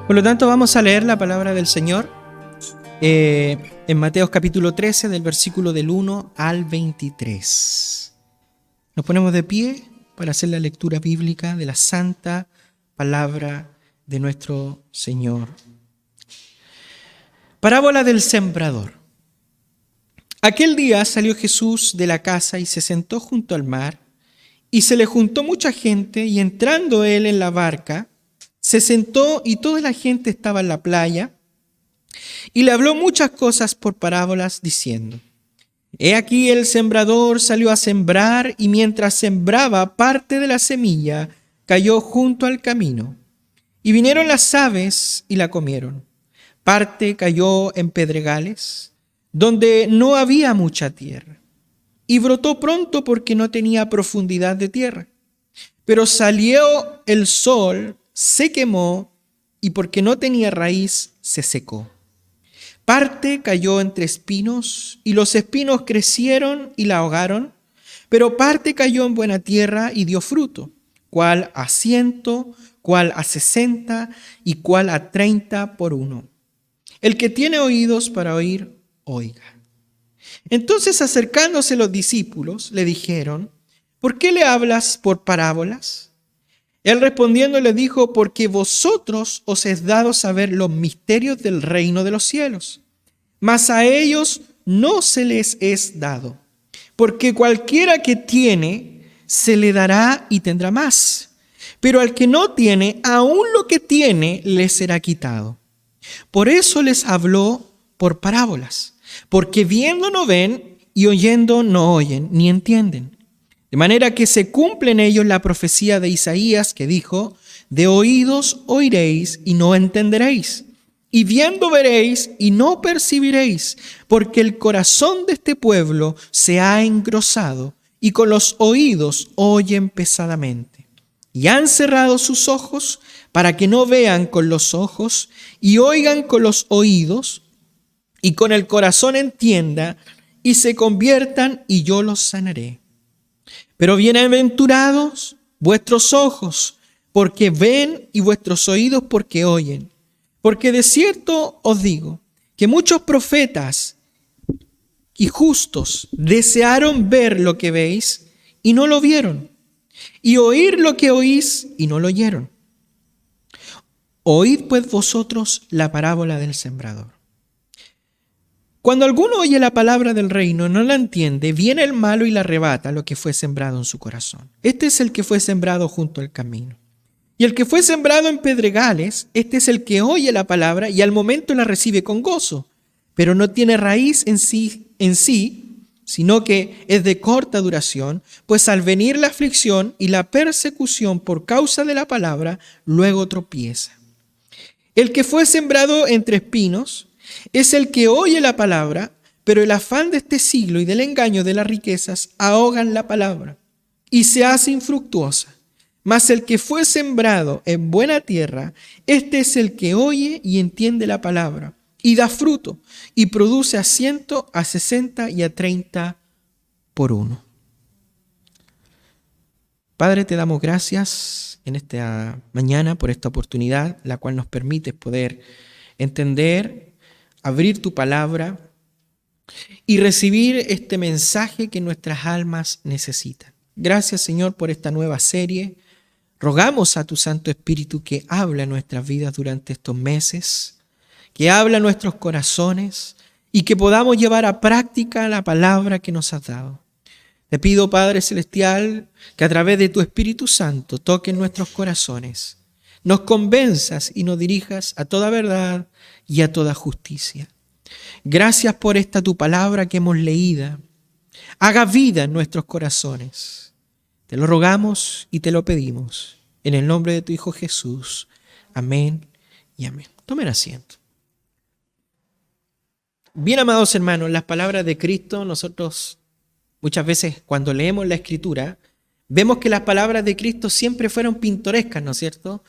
Por lo tanto, vamos a leer la palabra del Señor en Mateo capítulo 13, del versículo del 1 al 23. Nos ponemos de pie para hacer la lectura bíblica de la santa palabra de nuestro Señor. Parábola del sembrador. Aquel día salió Jesús de la casa y se sentó junto al mar, y se le juntó mucha gente, y entrando él en la barca, se sentó y toda la gente estaba en la playa, y le habló muchas cosas por parábolas, diciendo: He aquí el sembrador salió a sembrar, y mientras sembraba, parte de la semilla cayó junto al camino, y vinieron las aves y la comieron. Parte cayó en pedregales, donde no había mucha tierra, y brotó pronto porque no tenía profundidad de tierra. Pero salió el sol, se quemó, y porque no tenía raíz, se secó. Parte cayó entre espinos, y los espinos crecieron y la ahogaron. Pero parte cayó en buena tierra y dio fruto, cuál a 100, cuál a 60 y cuál a 30 por uno. El que tiene oídos para oír, oiga. Entonces, acercándose los discípulos, le dijeron: ¿Por qué le hablas por parábolas? Él respondiendo le dijo: Porque vosotros os es dado saber los misterios del reino de los cielos, mas a ellos no se les es dado. Porque cualquiera que tiene, se le dará y tendrá más. Pero al que no tiene, aún lo que tiene le será quitado. Por eso les habló por parábolas, porque viendo no ven y oyendo no oyen ni entienden. De manera que se cumple en ellos la profecía de Isaías que dijo: De oídos oiréis y no entenderéis, y viendo veréis y no percibiréis, porque el corazón de este pueblo se ha engrosado y con los oídos oyen pesadamente. Y han cerrado sus ojos para que no vean con los ojos y oigan con los oídos y con el corazón entienda y se conviertan y yo los sanaré. Pero bienaventurados vuestros ojos porque ven y vuestros oídos porque oyen. Porque de cierto os digo que muchos profetas y justos desearon ver lo que veis y no lo vieron, y oír lo que oís y no lo oyeron. Oíd pues vosotros la parábola del sembrador. Cuando alguno oye la palabra del reino y no la entiende, viene el malo y la arrebata lo que fue sembrado en su corazón. Este es el que fue sembrado junto al camino. Y el que fue sembrado en pedregales, este es el que oye la palabra y al momento la recibe con gozo, pero no tiene raíz en sí, sino que es de corta duración, pues al venir la aflicción y la persecución por causa de la palabra, luego tropieza. El que fue sembrado entre espinos es el que oye la palabra, pero el afán de este siglo y del engaño de las riquezas ahogan la palabra y se hace infructuosa. Mas el que fue sembrado en buena tierra, este es el que oye y entiende la palabra y da fruto y produce a 100, a 60 y a 30 por uno. Padre, te damos gracias en esta mañana por esta oportunidad, la cual nos permite poder entender, abrir tu palabra y recibir este mensaje que nuestras almas necesitan. Gracias, Señor, por esta nueva serie. Rogamos a tu Santo Espíritu que hable a nuestras vidas durante estos meses, que hable a nuestros corazones y que podamos llevar a práctica la palabra que nos has dado. Te pido, Padre Celestial, que a través de tu Espíritu Santo toque en nuestros corazones, nos convenzas y nos dirijas a toda verdad y a toda justicia. Gracias por esta tu palabra que hemos leído. Haga vida en nuestros corazones. Te lo rogamos y te lo pedimos. En el nombre de tu Hijo Jesús. Amén y amén. Tomen asiento. Bien, amados hermanos, las palabras de Cristo, nosotros muchas veces cuando leemos la Escritura, vemos que las palabras de Cristo siempre fueron pintorescas, ¿no es cierto?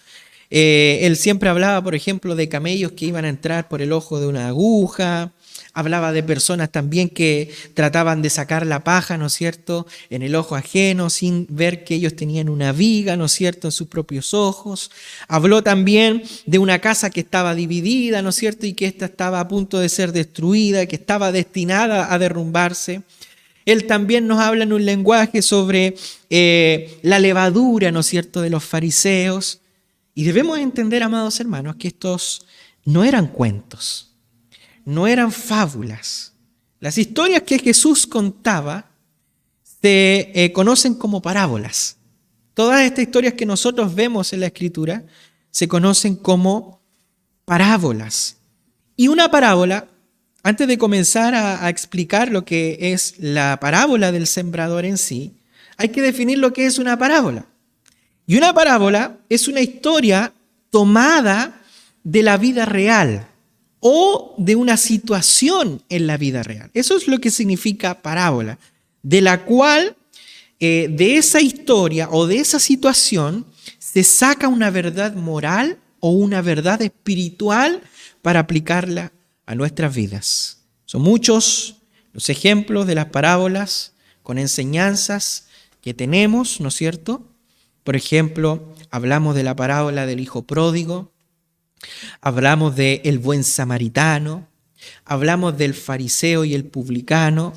Él siempre hablaba, por ejemplo, de camellos que iban a entrar por el ojo de una aguja. Hablaba de personas también que trataban de sacar la paja, ¿no es cierto?, en el ojo ajeno, sin ver que ellos tenían una viga, ¿no es cierto?, en sus propios ojos. Habló también de una casa que estaba dividida, ¿no es cierto?, y que ésta estaba a punto de ser destruida, que estaba destinada a derrumbarse. Él también nos habla en un lenguaje sobre la levadura, ¿no es cierto?, de los fariseos. Y debemos entender, amados hermanos, que estos no eran cuentos. No eran fábulas. Las historias que Jesús contaba se conocen como parábolas. Todas estas historias que nosotros vemos en la Escritura se conocen como parábolas. Y una parábola, antes de comenzar a explicar lo que es la parábola del sembrador en sí, hay que definir lo que es una parábola. Y una parábola es una historia tomada de la vida real o de una situación en la vida real. Eso es lo que significa parábola, de la cual, de esa historia o de esa situación, se saca una verdad moral o una verdad espiritual para aplicarla a nuestras vidas. Son muchos los ejemplos de las parábolas con enseñanzas que tenemos, ¿no es cierto? Por ejemplo, hablamos de la parábola del hijo pródigo, hablamos del buen samaritano, hablamos del fariseo y el publicano,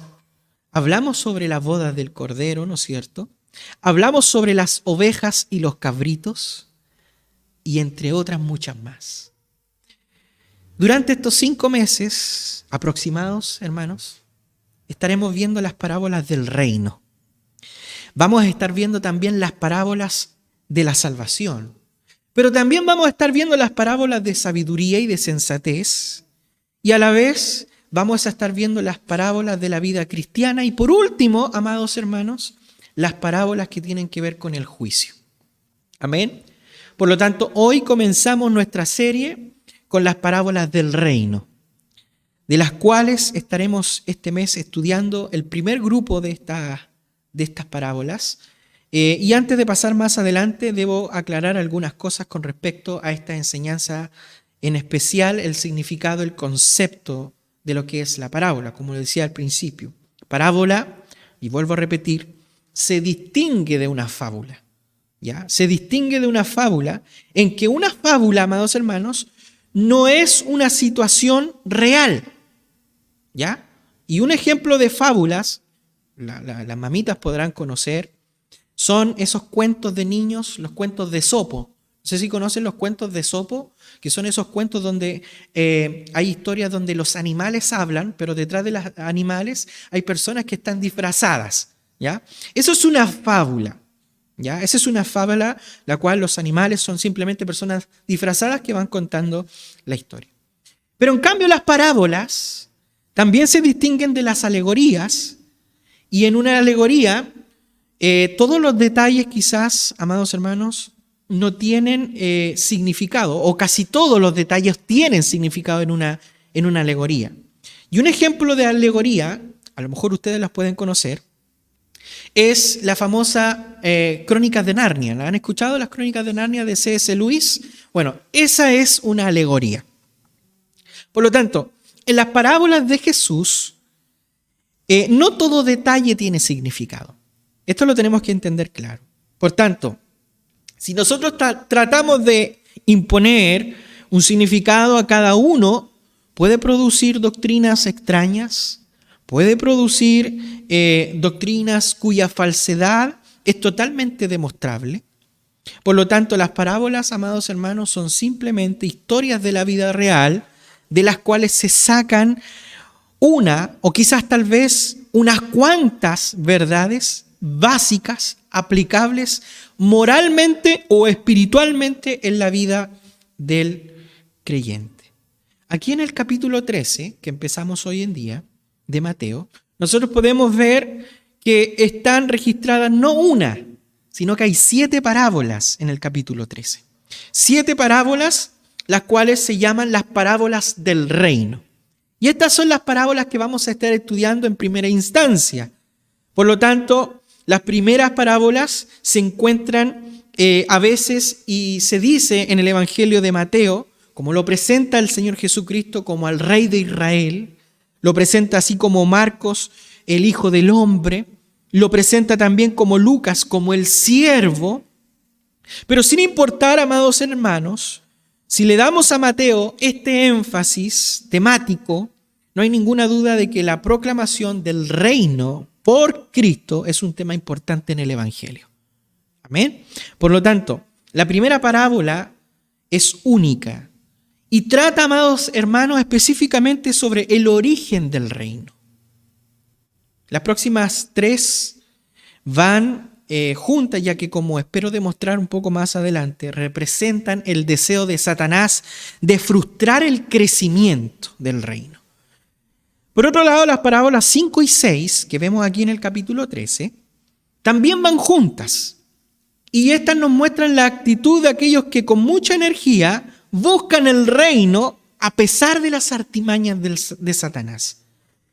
hablamos sobre las bodas del cordero, ¿no es cierto? Hablamos sobre las ovejas y los cabritos y entre otras muchas más. Durante estos 5 meses aproximados, hermanos, estaremos viendo las parábolas del reino. Vamos a estar viendo también las parábolas de la salvación. Pero también vamos a estar viendo las parábolas de sabiduría y de sensatez. Y a la vez vamos a estar viendo las parábolas de la vida cristiana. Y por último, amados hermanos, las parábolas que tienen que ver con el juicio. Amén. Por lo tanto, hoy comenzamos nuestra serie con las parábolas del reino, de las cuales estaremos este mes estudiando el primer grupo de estas parábolas. Y antes de pasar más adelante, debo aclarar algunas cosas con respecto a esta enseñanza, en especial el significado, el concepto de lo que es la parábola, como decía al principio. Parábola, y vuelvo a repetir, se distingue de una fábula. ¿Ya? Se distingue de una fábula en que una fábula, amados hermanos, no es una situación real. ¿Ya? Y un ejemplo de fábulas, las mamitas podrán conocer, son esos cuentos de niños, los cuentos de Esopo. No sé si conocen los cuentos de Esopo, que son esos cuentos donde hay historias donde los animales hablan, pero detrás de los animales hay personas que están disfrazadas. ¿Ya? Eso es una fábula. ¿Ya? Esa es una fábula, la cual los animales son simplemente personas disfrazadas que van contando la historia. Pero en cambio las parábolas también se distinguen de las alegorías, y en una alegoría todos los detalles quizás, amados hermanos, no tienen significado, o casi todos los detalles tienen significado en una alegoría. Y un ejemplo de alegoría, a lo mejor ustedes las pueden conocer, es la famosa Crónicas de Narnia. ¿La han escuchado, las Crónicas de Narnia de C.S. Lewis? Bueno, esa es una alegoría. Por lo tanto, en las parábolas de Jesús, no todo detalle tiene significado. Esto lo tenemos que entender claro. Por tanto, si nosotros tratamos de imponer un significado a cada uno, puede producir doctrinas extrañas, puede producir doctrinas cuya falsedad es totalmente demostrable. Por lo tanto, las parábolas, amados hermanos, son simplemente historias de la vida real, de las cuales se sacan una o quizás tal vez unas cuantas verdades básicas, aplicables moralmente o espiritualmente en la vida del creyente. Aquí en el capítulo 13, que empezamos hoy en día, de Mateo, nosotros podemos ver que están registradas no una, sino que hay 7 parábolas en el capítulo 13. 7 parábolas, las cuales se llaman las parábolas del reino. Y estas son las parábolas que vamos a estar estudiando en primera instancia. Por lo tanto, las primeras parábolas se encuentran a veces, y se dice en el Evangelio de Mateo, como lo presenta el Señor Jesucristo como al Rey de Israel, lo presenta así como Marcos, el Hijo del Hombre, lo presenta también como Lucas, como el siervo. Pero sin importar, amados hermanos, si le damos a Mateo este énfasis temático, no hay ninguna duda de que la proclamación del reino por Cristo es un tema importante en el Evangelio. Amén. Por lo tanto, la primera parábola es única y trata, amados hermanos, específicamente sobre el origen del reino. Las próximas 3 van juntas, ya que, como espero demostrar un poco más adelante, representan el deseo de Satanás de frustrar el crecimiento del reino. Por otro lado, las parábolas 5 y 6, que vemos aquí en el capítulo 13, también van juntas. Y estas nos muestran la actitud de aquellos que con mucha energía buscan el reino a pesar de las artimañas de Satanás.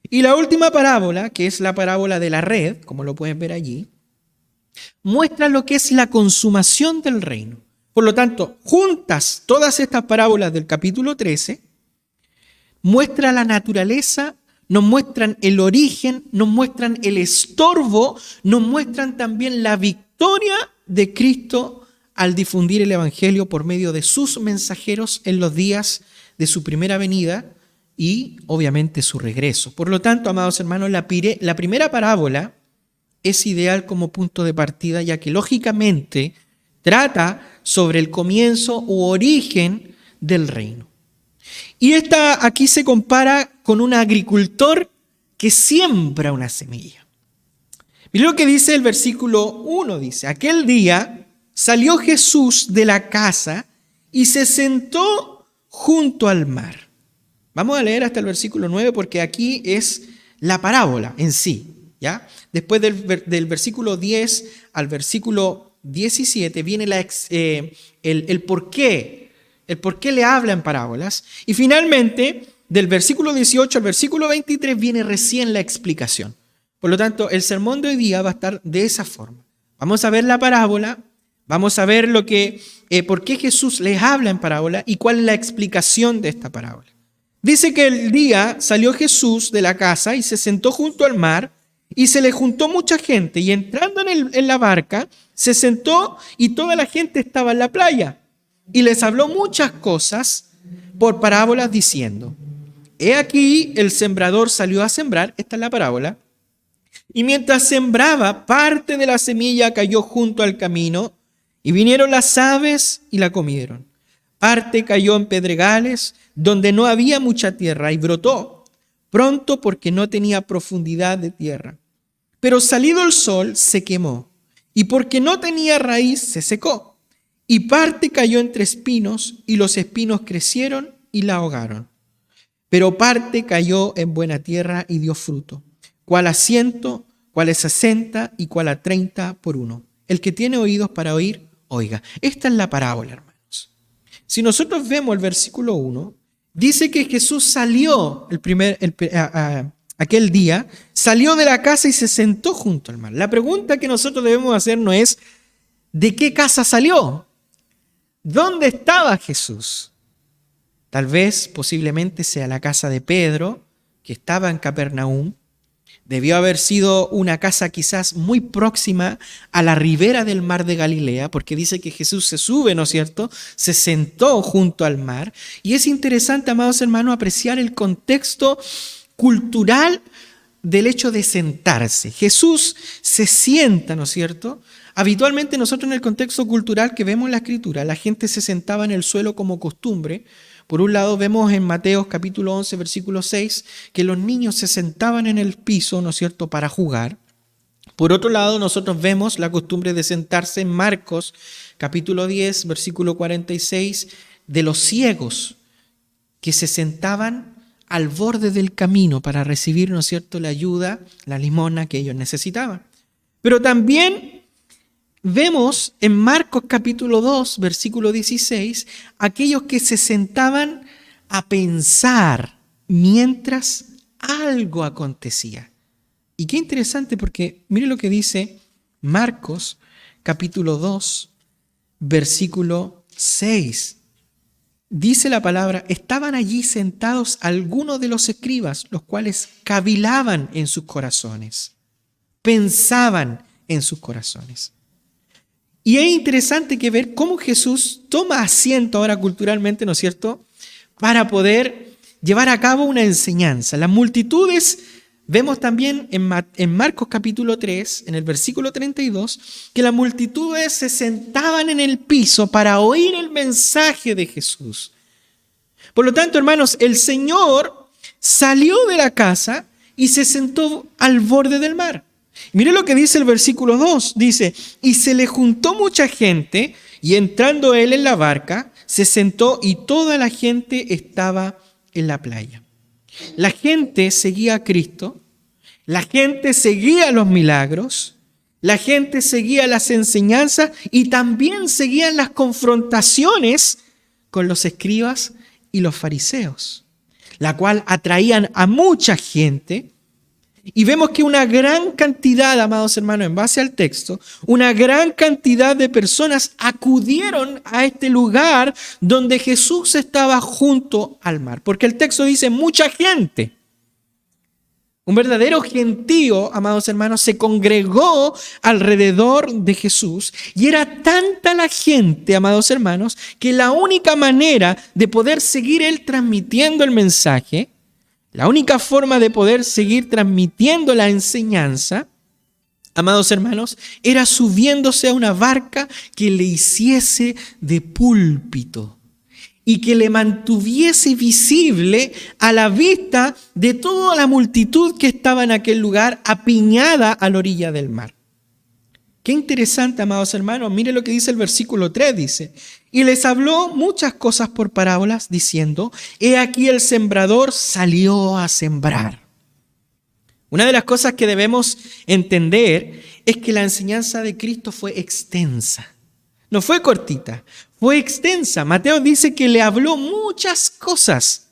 Y la última parábola, que es la parábola de la red, como lo pueden ver allí, muestra lo que es la consumación del reino. Por lo tanto, juntas todas estas parábolas del capítulo 13, muestra la naturaleza, nos muestran el origen, nos muestran el estorbo, nos muestran también la victoria de Cristo al difundir el Evangelio por medio de sus mensajeros en los días de su primera venida y obviamente su regreso. Por lo tanto, amados hermanos, la primera parábola es ideal como punto de partida, ya que lógicamente trata sobre el comienzo u origen del reino. Y esta aquí se compara con un agricultor que siembra una semilla. Miren lo que dice el versículo 1, dice: aquel día salió Jesús de la casa y se sentó junto al mar. Vamos a leer hasta el versículo 9 porque aquí es la parábola en sí, ¿ya? Después del versículo 10 al versículo 17 viene el por qué le habla en parábolas. Y finalmente, del versículo 18 al versículo 23 viene recién la explicación. Por lo tanto, el sermón de hoy día va a estar de esa forma. Vamos a ver la parábola, vamos a ver por qué Jesús les habla en parábola y cuál es la explicación de esta parábola. Dice que el día salió Jesús de la casa y se sentó junto al mar y se le juntó mucha gente y entrando en la barca se sentó y toda la gente estaba en la playa y les habló muchas cosas por parábolas diciendo: he aquí el sembrador salió a sembrar, esta es la parábola, y mientras sembraba, parte de la semilla cayó junto al camino y vinieron las aves y la comieron. Parte cayó en pedregales donde no había mucha tierra y brotó pronto porque no tenía profundidad de tierra. Pero salido el sol se quemó y porque no tenía raíz se secó. Y parte cayó entre espinos y los espinos crecieron y la ahogaron. Pero parte cayó en buena tierra y dio fruto, cuál a 100, cuál a 60 y cuál a 30 por uno. El que tiene oídos para oír, oiga. Esta es la parábola, hermanos. Si nosotros vemos el versículo 1, dice que Jesús salió aquel día, salió de la casa y se sentó junto al mar. La pregunta que nosotros debemos hacernos es: ¿de qué casa salió? ¿Dónde estaba Jesús? Tal vez, posiblemente sea la casa de Pedro, que estaba en Capernaum. Debió haber sido una casa quizás muy próxima a la ribera del mar de Galilea, porque dice que Jesús se sube, ¿no es cierto? Se sentó junto al mar. Y es interesante, amados hermanos, apreciar el contexto cultural del hecho de sentarse. Jesús se sienta, ¿no es cierto? Habitualmente nosotros en el contexto cultural que vemos en la Escritura, la gente se sentaba en el suelo como costumbre. Por un lado vemos en Mateo capítulo 11, versículo 6, que los niños se sentaban en el piso, ¿no es cierto?, para jugar. Por otro lado, nosotros vemos la costumbre de sentarse en Marcos capítulo 10, versículo 46, de los ciegos que se sentaban al borde del camino para recibir, ¿no es cierto?, la ayuda, la limosna que ellos necesitaban. Pero también vemos en Marcos capítulo 2, versículo 16, aquellos que se sentaban a pensar mientras algo acontecía. Y qué interesante porque mire lo que dice Marcos capítulo 2, versículo 6. Dice la palabra, estaban allí sentados algunos de los escribas, los cuales cavilaban en sus corazones, pensaban en sus corazones. Y es interesante que ver cómo Jesús toma asiento ahora culturalmente, ¿no es cierto?, para poder llevar a cabo una enseñanza. Las multitudes, vemos también en Marcos capítulo 3, en el versículo 32, que las multitudes se sentaban en el piso para oír el mensaje de Jesús. Por lo tanto, hermanos, el Señor salió de la casa y se sentó al borde del mar. Mire lo que dice el versículo 2, dice, y se le juntó mucha gente, y entrando él en la barca, se sentó y toda la gente estaba en la playa. La gente seguía a Cristo, la gente seguía los milagros, la gente seguía las enseñanzas y también seguían las confrontaciones con los escribas y los fariseos, la cual atraían a mucha gente. Y vemos que una gran cantidad, amados hermanos, en base al texto, una gran cantidad de personas acudieron a este lugar donde Jesús estaba junto al mar. Porque el texto dice mucha gente. Un verdadero gentío, amados hermanos, se congregó alrededor de Jesús. Y era tanta la gente, amados hermanos, que la única manera de poder seguir él transmitiendo el mensaje, la única forma de poder seguir transmitiendo la enseñanza, amados hermanos, era subiéndose a una barca que le hiciese de púlpito y que le mantuviese visible a la vista de toda la multitud que estaba en aquel lugar apiñada a la orilla del mar. Qué interesante, amados hermanos. Mire lo que dice el versículo 3, dice, y les habló muchas cosas por parábolas, diciendo, he aquí el sembrador salió a sembrar. Una de las cosas que debemos entender es que la enseñanza de Cristo fue extensa. No fue cortita, fue extensa. Mateo dice que le habló muchas cosas.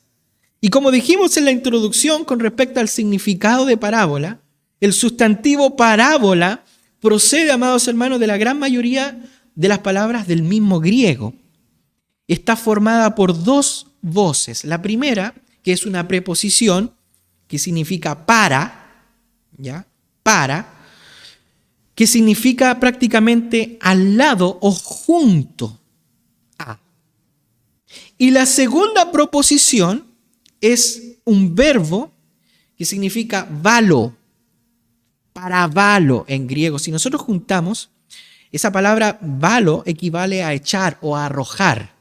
Y como dijimos en la introducción con respecto al significado de parábola, el sustantivo parábola procede, amados hermanos, de la gran mayoría de las palabras del mismo griego. Está formada por dos voces. La primera, que es una preposición, que significa para, ¿ya? Para, que significa prácticamente al lado o junto a. Y la segunda proposición es un verbo que significa valo, paravalo en griego. Si nosotros juntamos, esa palabra valo equivale a echar o a arrojar.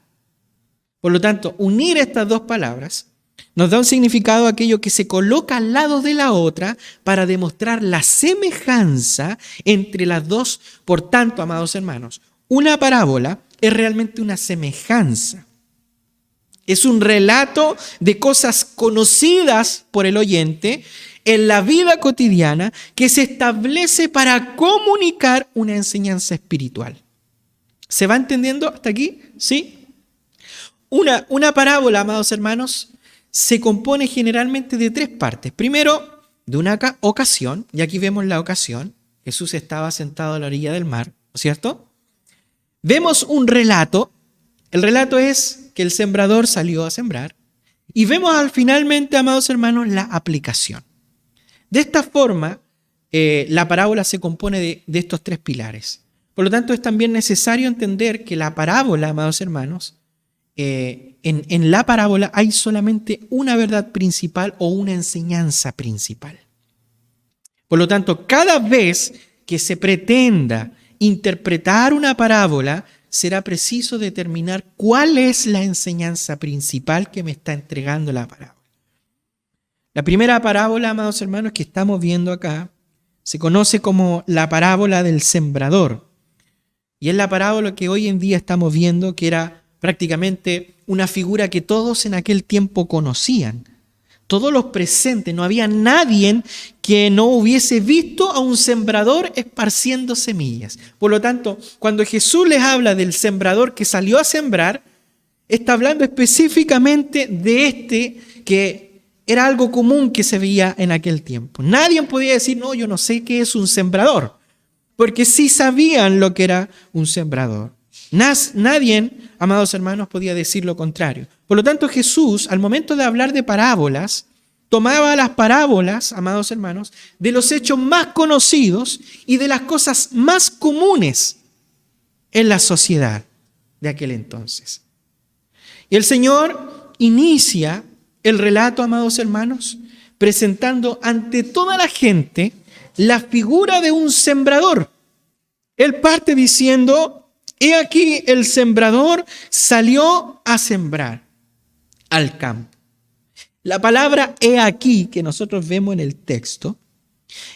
Por lo tanto, unir estas dos palabras nos da un significado a aquello que se coloca al lado de la otra para demostrar la semejanza entre las dos. Por tanto, amados hermanos, una parábola es realmente una semejanza. Es un relato de cosas conocidas por el oyente en la vida cotidiana que se establece para comunicar una enseñanza espiritual. ¿Se va entendiendo hasta aquí? ¿Sí? Una parábola, amados hermanos, se compone generalmente de tres partes. Primero, de una ocasión, y aquí vemos la ocasión. Jesús estaba sentado a la orilla del mar, ¿no es cierto? Vemos un relato. El relato es que el sembrador salió a sembrar. Y vemos finalmente, amados hermanos, la aplicación. De esta forma, la parábola se compone de estos tres pilares. Por lo tanto, es también necesario entender que la parábola, amados hermanos, en la parábola hay solamente una verdad principal o una enseñanza principal. Por lo tanto, cada vez que se pretenda interpretar una parábola, será preciso determinar cuál es la enseñanza principal que me está entregando la parábola. La primera parábola, amados hermanos, que estamos viendo acá, se conoce como la parábola del sembrador. Y es la parábola que hoy en día estamos viendo, que era prácticamente una figura que todos en aquel tiempo conocían. Todos los presentes, no había nadie que no hubiese visto a un sembrador esparciendo semillas. Por lo tanto, cuando Jesús les habla del sembrador que salió a sembrar, está hablando específicamente de este que era algo común que se veía en aquel tiempo. Nadie podía decir, no, yo no sé qué es un sembrador, porque sí sabían lo que era un sembrador. Nadie, amados hermanos, podía decir lo contrario. Por lo tanto, Jesús, al momento de hablar de parábolas, tomaba las parábolas, amados hermanos, de los hechos más conocidos y de las cosas más comunes en la sociedad de aquel entonces. Y el Señor inicia el relato, amados hermanos, presentando ante toda la gente la figura de un sembrador. Él parte diciendo: he aquí el sembrador salió a sembrar al campo. La palabra he aquí que nosotros vemos en el texto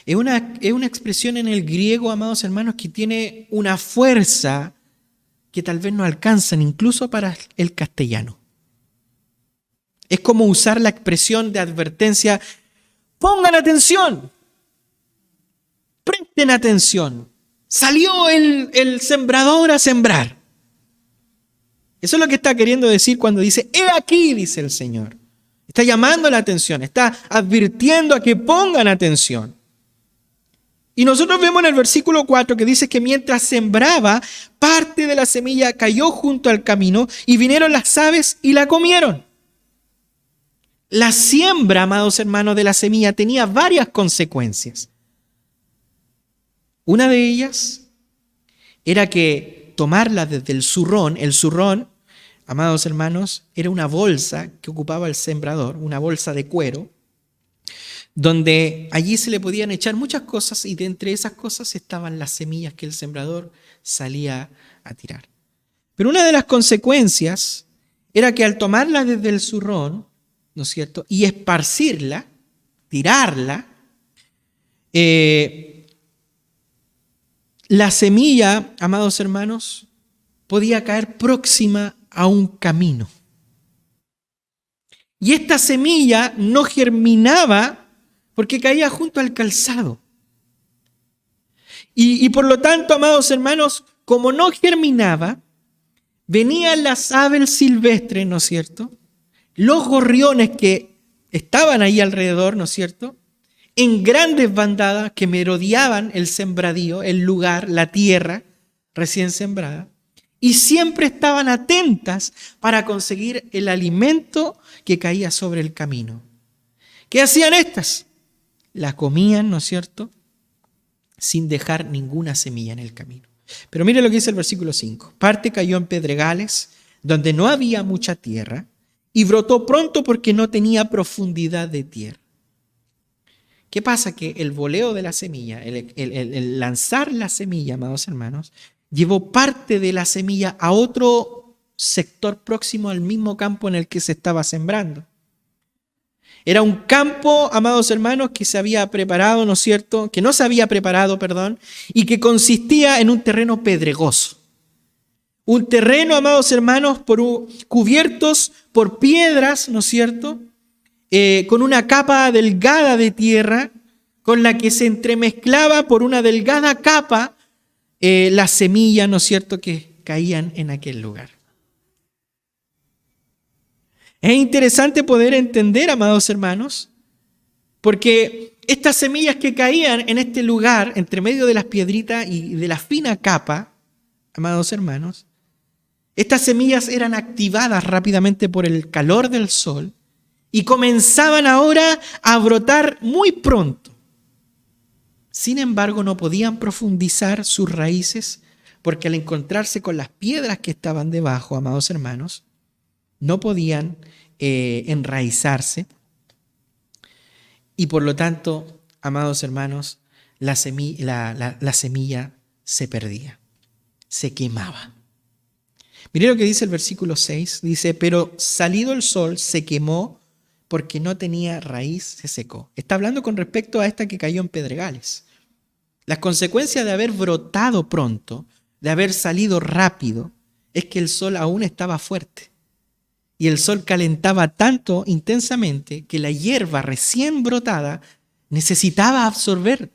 es una expresión en el griego, amados hermanos, que tiene una fuerza que tal vez no alcanzan incluso para el castellano. Es como usar la expresión de advertencia: pongan atención, presten atención. Salió el sembrador a sembrar. Eso es lo que está queriendo decir cuando dice: he aquí, dice el Señor. Está llamando la atención, está advirtiendo a que pongan atención. Y nosotros vemos en el versículo 4 que dice que mientras sembraba, parte de la semilla cayó junto al camino y vinieron las aves y la comieron. La siembra, amados hermanos, de la semilla tenía varias consecuencias. Una de ellas era que tomarla desde el zurrón, amados hermanos, era una bolsa que ocupaba el sembrador, una bolsa de cuero, donde allí se le podían echar muchas cosas y de entre esas cosas estaban las semillas que el sembrador salía a tirar. Pero una de las consecuencias era que al tomarla desde el zurrón, ¿no es cierto?, y esparcirla, tirarla, la semilla, amados hermanos, podía caer próxima a un camino. Y esta semilla no germinaba porque caía junto al calzado. Y por lo tanto, amados hermanos, como no germinaba, venían las aves silvestres, ¿no es cierto?, los gorriones que estaban ahí alrededor, ¿no es cierto?, en grandes bandadas que merodeaban el sembradío, el lugar, la tierra recién sembrada, y siempre estaban atentas para conseguir el alimento que caía sobre el camino. ¿Qué hacían estas? La comían, ¿no es cierto?, sin dejar ninguna semilla en el camino. Pero mire lo que dice el versículo 5. Parte cayó en pedregales, donde no había mucha tierra, y brotó pronto porque no tenía profundidad de tierra. ¿Qué pasa? Que el voleo de la semilla, el lanzar la semilla, amados hermanos, llevó parte de la semilla a otro sector próximo al mismo campo en el que se estaba sembrando. Era un campo, amados hermanos, que se había preparado, ¿no es cierto?, que no se había preparado, perdón, y que consistía en un terreno pedregoso. Un terreno, amados hermanos, cubiertos por piedras, ¿no es cierto?, con una capa delgada de tierra, con la que se entremezclaba por una delgada capa las semillas, ¿no es cierto?, que caían en aquel lugar. Es interesante poder entender, amados hermanos, porque estas semillas que caían en este lugar, entre medio de las piedritas y de la fina capa, amados hermanos, estas semillas eran activadas rápidamente por el calor del sol y comenzaban ahora a brotar muy pronto. Sin embargo, no podían profundizar sus raíces porque al encontrarse con las piedras que estaban debajo, amados hermanos, no podían enraizarse y por lo tanto, amados hermanos, la semilla se perdía, se quemaba. Mire lo que dice el versículo 6, dice: pero salido el sol se quemó porque no tenía raíz, se secó. Está hablando con respecto a esta que cayó en pedregales. Las consecuencias de haber brotado pronto, de haber salido rápido, es que el sol aún estaba fuerte. Y el sol calentaba tanto intensamente que la hierba recién brotada necesitaba absorber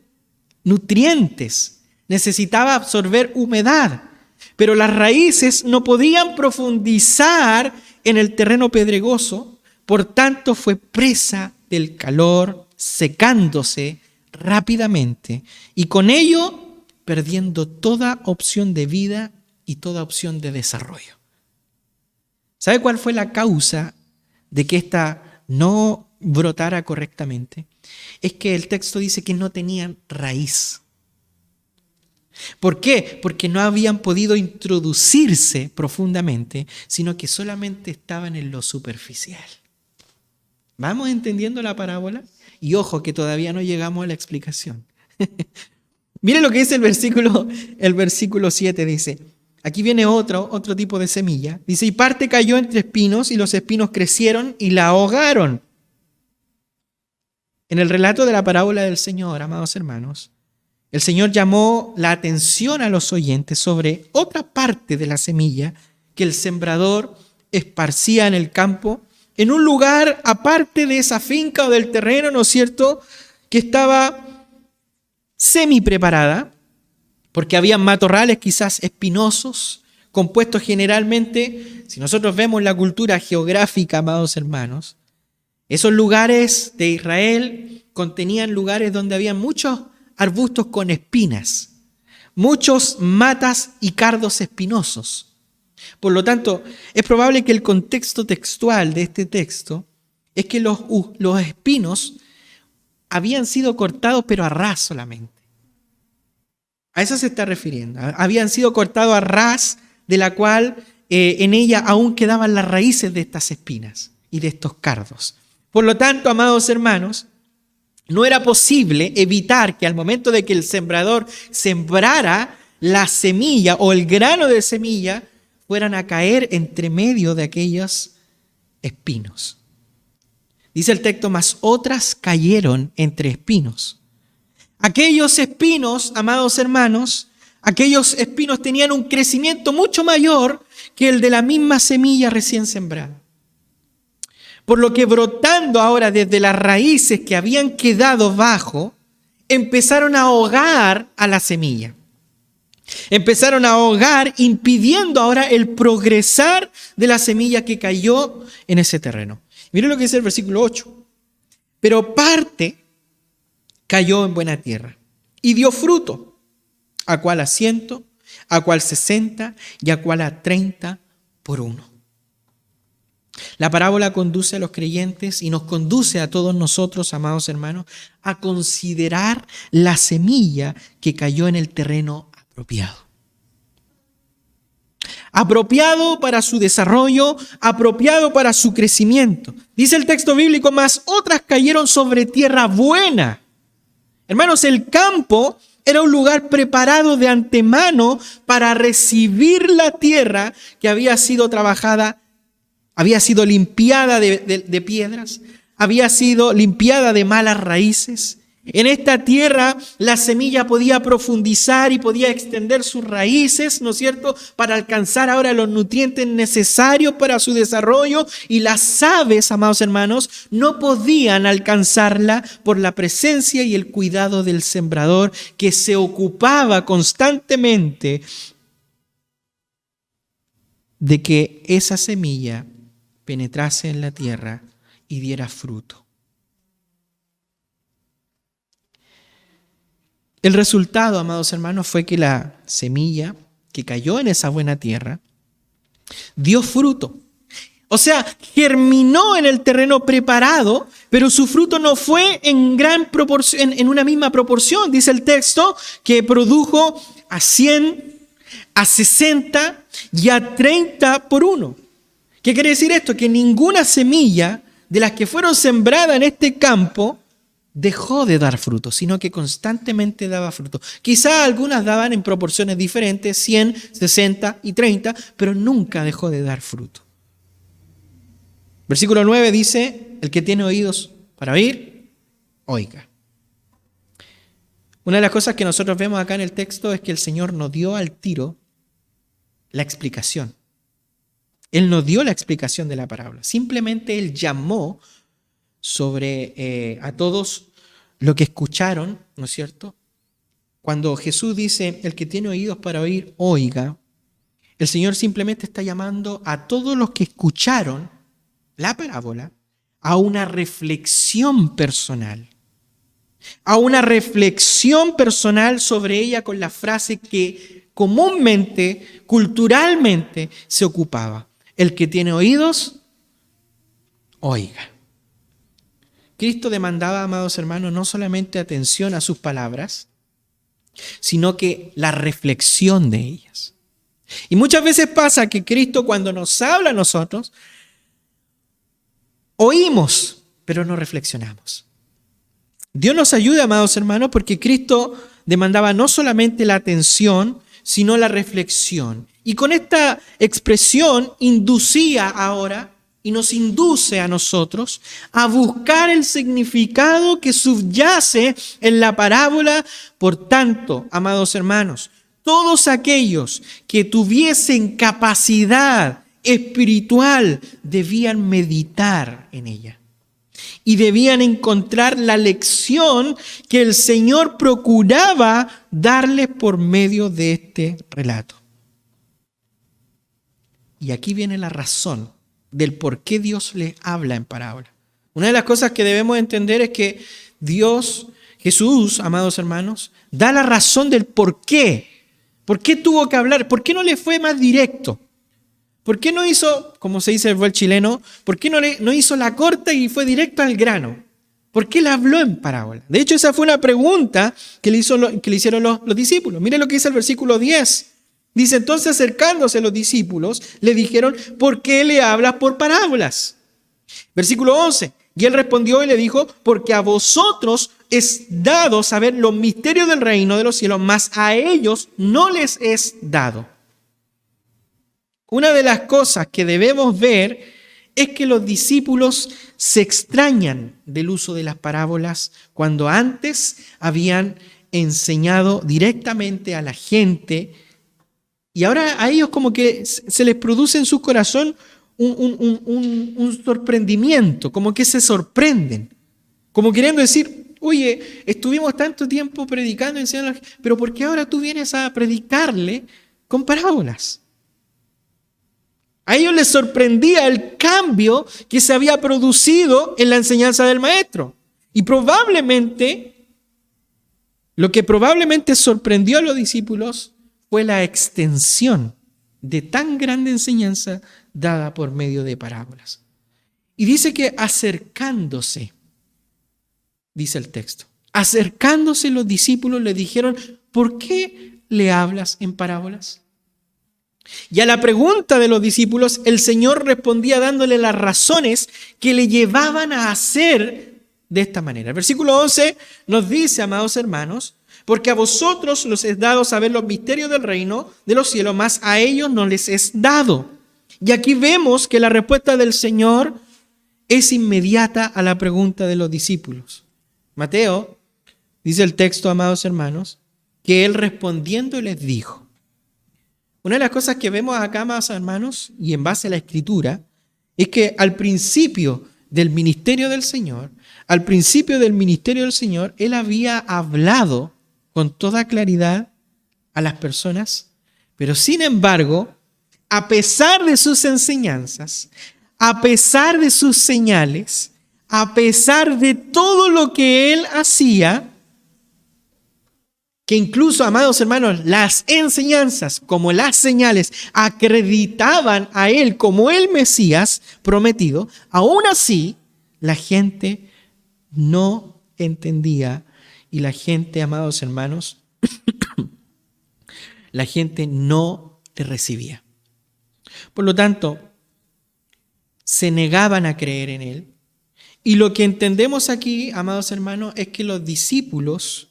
nutrientes, necesitaba absorber humedad. Pero las raíces no podían profundizar en el terreno pedregoso, por tanto fue presa del calor, secándose rápidamente y con ello perdiendo toda opción de vida y toda opción de desarrollo. ¿Sabe cuál fue la causa de que ésta no brotara correctamente? Es que el texto dice que no tenían raíz. ¿Por qué? Porque no habían podido introducirse profundamente, sino que solamente estaban en lo superficial. ¿Vamos entendiendo la parábola? Y ojo que todavía no llegamos a la explicación. Mire lo que dice el versículo 7, dice, aquí viene otro tipo de semilla. Dice, y parte cayó entre espinos y los espinos crecieron y la ahogaron. En el relato de la parábola del Señor, amados hermanos, el Señor llamó la atención a los oyentes sobre otra parte de la semilla que el sembrador esparcía en el campo, en un lugar aparte de esa finca o del terreno, ¿no es cierto?, que estaba semi preparada, porque había matorrales quizás espinosos, compuestos generalmente, si nosotros vemos la cultura geográfica, amados hermanos, esos lugares de Israel contenían lugares donde había muchos arbustos con espinas, muchos matas y cardos espinosos. Por lo tanto, es probable que el contexto textual de este texto es que los espinos habían sido cortados pero a ras solamente. A eso se está refiriendo. Habían sido cortados a ras, de la cual en ella aún quedaban las raíces de estas espinas y de estos cardos. Por lo tanto, amados hermanos, no era posible evitar que al momento de que el sembrador sembrara la semilla o el grano de semilla, fueran a caer entre medio de aquellos espinos. Dice el texto, mas otras cayeron entre espinos. Aquellos espinos, amados hermanos, aquellos espinos tenían un crecimiento mucho mayor que el de la misma semilla recién sembrada. Por lo que brotando ahora desde las raíces que habían quedado bajo, empezaron a ahogar a la semilla. Empezaron a ahogar, impidiendo ahora el progresar de la semilla que cayó en ese terreno. Miren lo que dice el versículo 8. Pero parte cayó en buena tierra y dio fruto, a cual a 100, a cual 60 y a cual a 30 por uno. La parábola conduce a los creyentes y nos conduce a todos nosotros, amados hermanos, a considerar la semilla que cayó en el terreno apropiado. Apropiado para su desarrollo, apropiado para su crecimiento. Dice el texto bíblico, mas otras cayeron sobre tierra buena. Hermanos, el campo era un lugar preparado de antemano para recibir la tierra que había sido trabajada, había sido limpiada de piedras, había sido limpiada de malas raíces. En esta tierra la semilla podía profundizar y podía extender sus raíces, ¿no es cierto?, para alcanzar ahora los nutrientes necesarios para su desarrollo, y las aves, amados hermanos, no podían alcanzarla por la presencia y el cuidado del sembrador, que se ocupaba constantemente de que esa semilla penetrase en la tierra y diera fruto. El resultado, amados hermanos, fue que la semilla que cayó en esa buena tierra dio fruto. O sea, germinó en el terreno preparado, pero su fruto no fue en gran proporción, en una misma proporción. Dice el texto que produjo a 100, a 60 y a 30 por uno. ¿Qué quiere decir esto? Que ninguna semilla de las que fueron sembradas en este campo dejó de dar fruto, sino que constantemente daba fruto. Quizá algunas daban en proporciones diferentes, 100, 60 y 30, pero nunca dejó de dar fruto. Versículo 9 dice, el que tiene oídos para oír, oiga. Una de las cosas que nosotros vemos acá en el texto es que el Señor nos dio al tiro la explicación. Él no dio la explicación de la parábola. Simplemente Él llamó sobre a todos lo que escucharon, ¿no es cierto? Cuando Jesús dice, el que tiene oídos para oír, oiga, el Señor simplemente está llamando a todos los que escucharon la parábola a una reflexión personal. A una reflexión personal sobre ella con la frase que comúnmente, culturalmente, se ocupaba. El que tiene oídos, oiga. Cristo demandaba, amados hermanos, no solamente atención a sus palabras, sino que la reflexión de ellas. Y muchas veces pasa que Cristo, cuando nos habla a nosotros, oímos, pero no reflexionamos. Dios nos ayude, amados hermanos, porque Cristo demandaba no solamente la atención, sino la reflexión. Y con esta expresión inducía ahora y nos induce a nosotros a buscar el significado que subyace en la parábola. Por tanto, amados hermanos, todos aquellos que tuviesen capacidad espiritual debían meditar en ella y debían encontrar la lección que el Señor procuraba darles por medio de este relato. Y aquí viene la razón del por qué Dios les habla en parábola. Una de las cosas que debemos entender es que Dios, Jesús, amados hermanos, da la razón del por qué. ¿Por qué tuvo que hablar? ¿Por qué no le fue más directo? ¿Por qué no hizo, como se dice el buen chileno, por qué no hizo la corta y fue directo al grano? ¿Por qué le habló en parábola? De hecho, esa fue una pregunta que le hicieron los discípulos. Miren lo que dice el versículo 10. Dice, entonces acercándose los discípulos, le dijeron, ¿por qué le hablas por parábolas? Versículo 11. Y él respondió y le dijo, porque a vosotros es dado saber los misterios del reino de los cielos, mas a ellos no les es dado. Una de las cosas que debemos ver es que los discípulos se extrañan del uso de las parábolas cuando antes habían enseñado directamente a la gente. Y ahora a ellos como que se les produce en su corazón un sorprendimiento, como que se sorprenden, como queriendo decir, oye, estuvimos tanto tiempo predicando, enseñando, pero ¿por qué ahora tú vienes a predicarle con parábolas? A ellos les sorprendía el cambio que se había producido en la enseñanza del maestro. Y lo que probablemente sorprendió a los discípulos fue la extensión de tan grande enseñanza dada por medio de parábolas. Y dice que acercándose, dice el texto, acercándose los discípulos le dijeron, ¿por qué le hablas en parábolas? Y a la pregunta de los discípulos, el Señor respondía dándole las razones que le llevaban a hacer de esta manera. El versículo 11 nos dice, amados hermanos, porque a vosotros los es dado saber los misterios del reino de los cielos, mas a ellos no les es dado. Y aquí vemos que la respuesta del Señor es inmediata a la pregunta de los discípulos. Mateo, dice el texto, amados hermanos, que él respondiendo les dijo. Una de las cosas que vemos acá, amados hermanos, y en base a la Escritura, es que al principio del ministerio del Señor, él había hablado con toda claridad a las personas, pero sin embargo, a pesar de sus enseñanzas, a pesar de sus señales, a pesar de todo lo que él hacía, que incluso, amados hermanos, las enseñanzas como las señales acreditaban a él como el Mesías prometido, aún así la gente no entendía y la gente, amados hermanos, la gente no le recibía. Por lo tanto, se negaban a creer en él. Y lo que entendemos aquí, amados hermanos, es que los discípulos,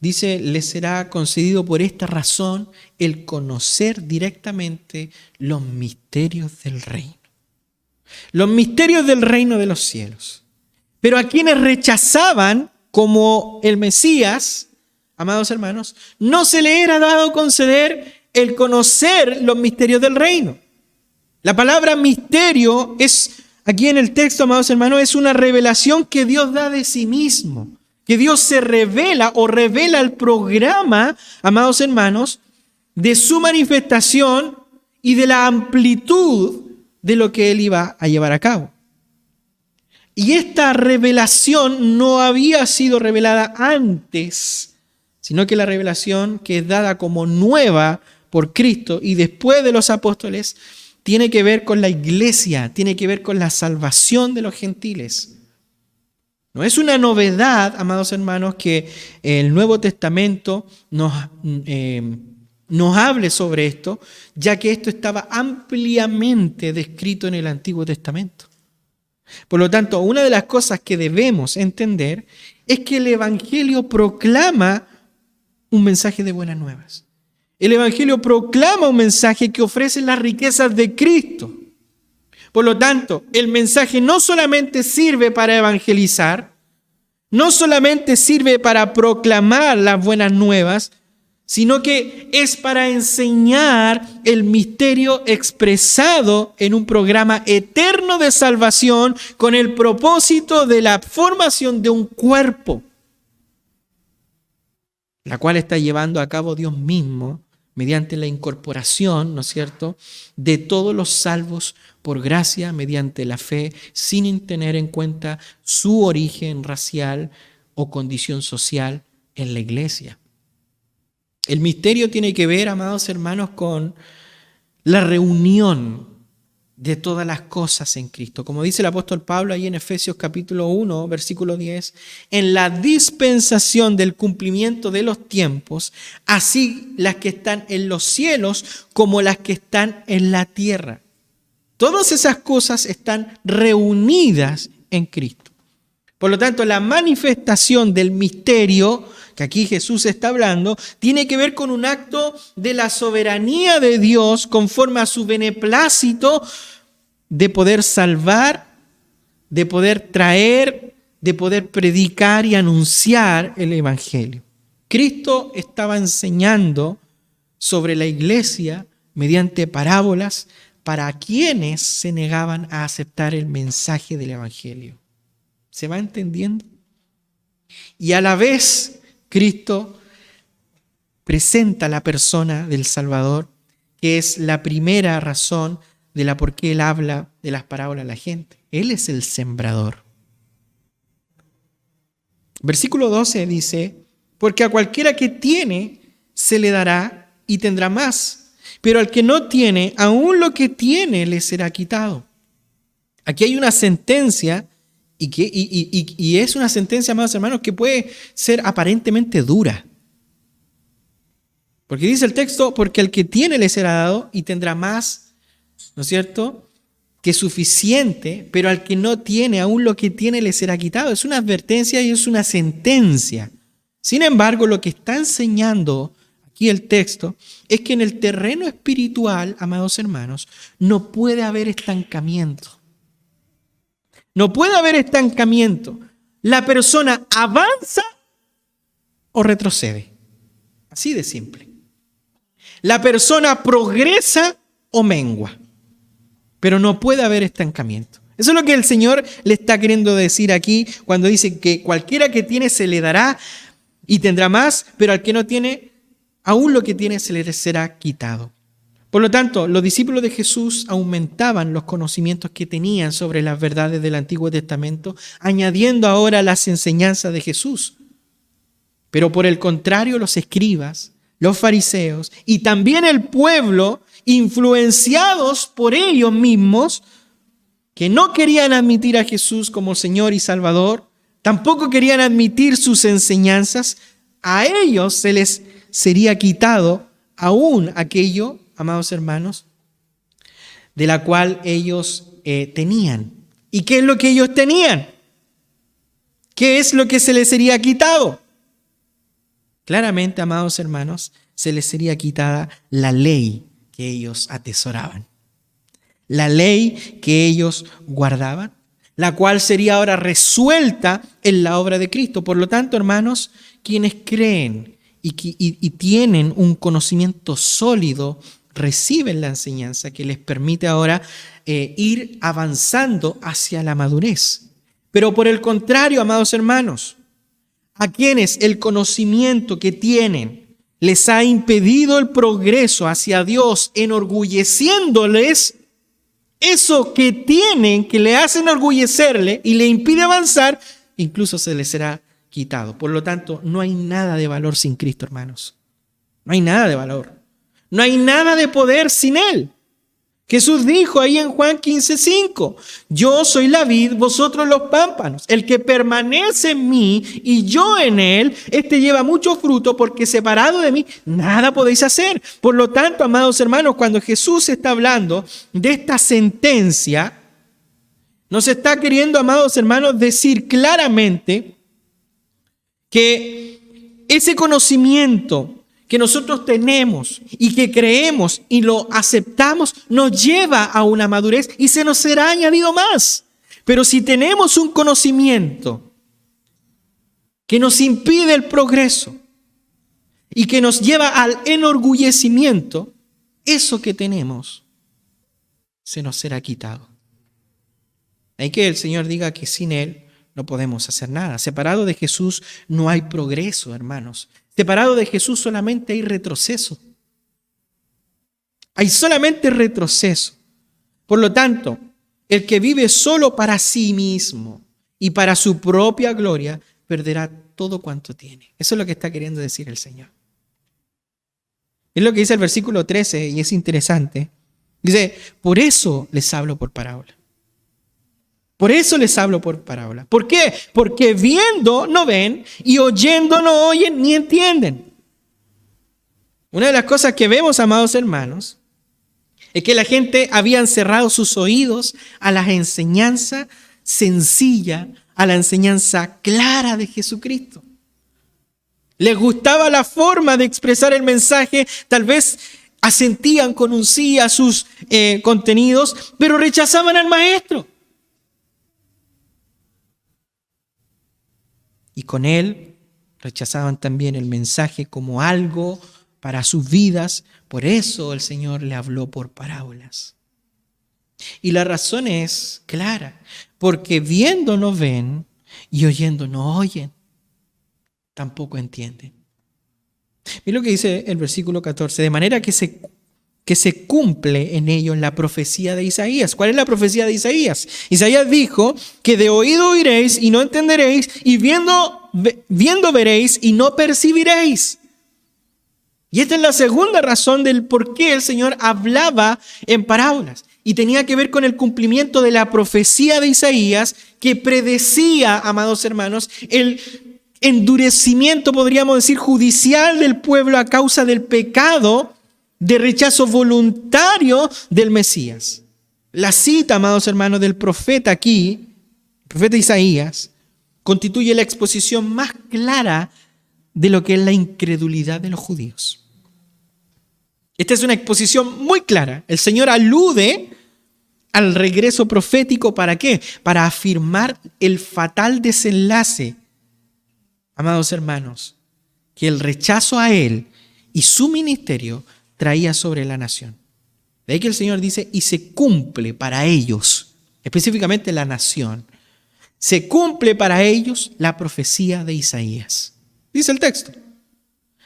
dice, les será concedido por esta razón el conocer directamente los misterios del reino. Los misterios del reino de los cielos. Pero a quienes rechazaban como el Mesías, amados hermanos, no se le era dado conceder el conocer los misterios del reino. La palabra misterio es, aquí en el texto, amados hermanos, es una revelación que Dios da de sí mismo. Que Dios se revela o revela el programa, amados hermanos, de su manifestación y de la amplitud de lo que Él iba a llevar a cabo. Y esta revelación no había sido revelada antes, sino que la revelación que es dada como nueva por Cristo y después de los apóstoles tiene que ver con la iglesia, tiene que ver con la salvación de los gentiles. No es una novedad, amados hermanos, que el Nuevo Testamento nos hable sobre esto, ya que esto estaba ampliamente descrito en el Antiguo Testamento. Por lo tanto, una de las cosas que debemos entender es que el Evangelio proclama un mensaje de buenas nuevas. El Evangelio proclama un mensaje que ofrece las riquezas de Cristo. Por lo tanto, el mensaje no solamente sirve para evangelizar, no solamente sirve para proclamar las buenas nuevas, sino que es para enseñar el misterio expresado en un programa eterno de salvación con el propósito de la formación de un cuerpo, la cual está llevando a cabo Dios mismo mediante la incorporación, ¿no es cierto?, de todos los salvos por gracia mediante la fe, sin tener en cuenta su origen racial o condición social en la iglesia. El misterio tiene que ver, amados hermanos, con la reunión de todas las cosas en Cristo. Como dice el apóstol Pablo ahí en Efesios capítulo 1, versículo 10, en la dispensación del cumplimiento de los tiempos, así las que están en los cielos como las que están en la tierra. Todas esas cosas están reunidas en Cristo. Por lo tanto, la manifestación del misterio que aquí Jesús está hablando, tiene que ver con un acto de la soberanía de Dios conforme a su beneplácito de poder salvar, de poder traer, de poder predicar y anunciar el Evangelio. Cristo estaba enseñando sobre la iglesia mediante parábolas para quienes se negaban a aceptar el mensaje del Evangelio. ¿Se va entendiendo? Y a la vez Cristo presenta la persona del Salvador, que es la primera razón de la por qué Él habla de las parábolas a la gente. Él es el sembrador. Versículo 12 dice, porque a cualquiera que tiene se le dará y tendrá más, pero al que no tiene, aún lo que tiene le será quitado. Aquí hay una sentencia y es una sentencia, amados hermanos, que puede ser aparentemente dura. Porque dice el texto, porque al que tiene le será dado y tendrá más, ¿no es cierto?, que suficiente, pero al que no tiene, aún lo que tiene le será quitado. Es una advertencia y es una sentencia. Sin embargo, lo que está enseñando aquí el texto es que en el terreno espiritual, amados hermanos, no puede haber estancamiento. No puede haber estancamiento. La persona avanza o retrocede. Así de simple. La persona progresa o mengua. Pero no puede haber estancamiento. Eso es lo que el Señor le está queriendo decir aquí cuando dice que cualquiera que tiene se le dará y tendrá más, pero al que no tiene, aún lo que tiene se le será quitado. Por lo tanto, los discípulos de Jesús aumentaban los conocimientos que tenían sobre las verdades del Antiguo Testamento, añadiendo ahora las enseñanzas de Jesús. Pero por el contrario, los escribas, los fariseos y también el pueblo, influenciados por ellos mismos, que no querían admitir a Jesús como Señor y Salvador, tampoco querían admitir sus enseñanzas, a ellos se les sería quitado aún aquello, amados hermanos, de la cual ellos tenían. ¿Y qué es lo que ellos tenían? ¿Qué es lo que se les sería quitado? Claramente, amados hermanos, se les sería quitada la ley que ellos atesoraban. La ley que ellos guardaban, la cual sería ahora resuelta en la obra de Cristo. Por lo tanto, hermanos, quienes creen y tienen un conocimiento sólido, reciben la enseñanza que les permite ahora ir avanzando hacia la madurez. Pero por el contrario, amados hermanos, a quienes el conocimiento que tienen les ha impedido el progreso hacia Dios, enorgulleciéndoles, eso que tienen, que le hacen enorgullecerle y le impide avanzar, incluso se les será quitado. Por lo tanto, no hay nada de valor sin Cristo, hermanos. No hay nada de valor. No hay nada de poder sin Él. Jesús dijo ahí en Juan 15:5, yo soy la vid, vosotros los pámpanos. El que permanece en mí y yo en él, este lleva mucho fruto, porque separado de mí nada podéis hacer. Por lo tanto, amados hermanos, cuando Jesús está hablando de esta sentencia, nos está queriendo, amados hermanos, decir claramente que ese conocimiento que nosotros tenemos y que creemos y lo aceptamos, nos lleva a una madurez y se nos será añadido más. Pero si tenemos un conocimiento que nos impide el progreso y que nos lleva al enorgullecimiento, eso que tenemos se nos será quitado. Hay que el Señor diga que sin Él no podemos hacer nada. Separado de Jesús no hay progreso, hermanos. Separado de Jesús solamente hay retroceso. Hay solamente retroceso. Por lo tanto, el que vive solo para sí mismo y para su propia gloria, perderá todo cuanto tiene. Eso es lo que está queriendo decir el Señor. Es lo que dice el versículo 13 y es interesante. Dice, por eso les hablo por parábola. Por eso les hablo por parábola. ¿Por qué? Porque viendo no ven y oyendo no oyen ni entienden. Una de las cosas que vemos, amados hermanos, es que la gente había cerrado sus oídos a la enseñanza sencilla, a la enseñanza clara de Jesucristo. Les gustaba la forma de expresar el mensaje, tal vez asentían con un sí a sus contenidos, pero rechazaban al maestro. Y con él rechazaban también el mensaje como algo para sus vidas. Por eso el Señor le habló por parábolas. Y la razón es clara, porque viendo no ven y oyendo no oyen, tampoco entienden. Mira lo que dice el versículo 14, de manera que se cumple en ellos la profecía de Isaías. ¿Cuál es la profecía de Isaías? Isaías dijo que de oído oiréis y no entenderéis, y viendo veréis y no percibiréis. Y esta es la segunda razón del por qué el Señor hablaba en parábolas. Y tenía que ver con el cumplimiento de la profecía de Isaías que predecía, amados hermanos, el endurecimiento, podríamos decir, judicial del pueblo a causa del pecado de rechazo voluntario del Mesías. La cita, amados hermanos, del profeta aquí, el profeta Isaías, constituye la exposición más clara de lo que es la incredulidad de los judíos. Esta es una exposición muy clara. El Señor alude al regreso profético, ¿para qué? Para afirmar el fatal desenlace, amados hermanos, que el rechazo a Él y su ministerio traía sobre la nación. De ahí que el Señor dice, y se cumple para ellos, específicamente la nación, se cumple para ellos la profecía de Isaías. Dice el texto.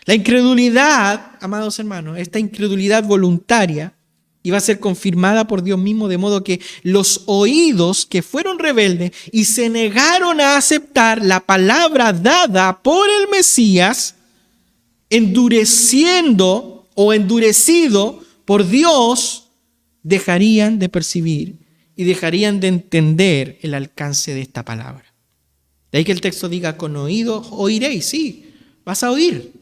La incredulidad, amados hermanos, esta incredulidad voluntaria iba a ser confirmada por Dios mismo, de modo que los oídos que fueron rebeldes y se negaron a aceptar la palabra dada por el Mesías, endurecido por Dios, dejarían de percibir y dejarían de entender el alcance de esta palabra. De ahí que el texto diga, con oídos oiréis, sí, vas a oír,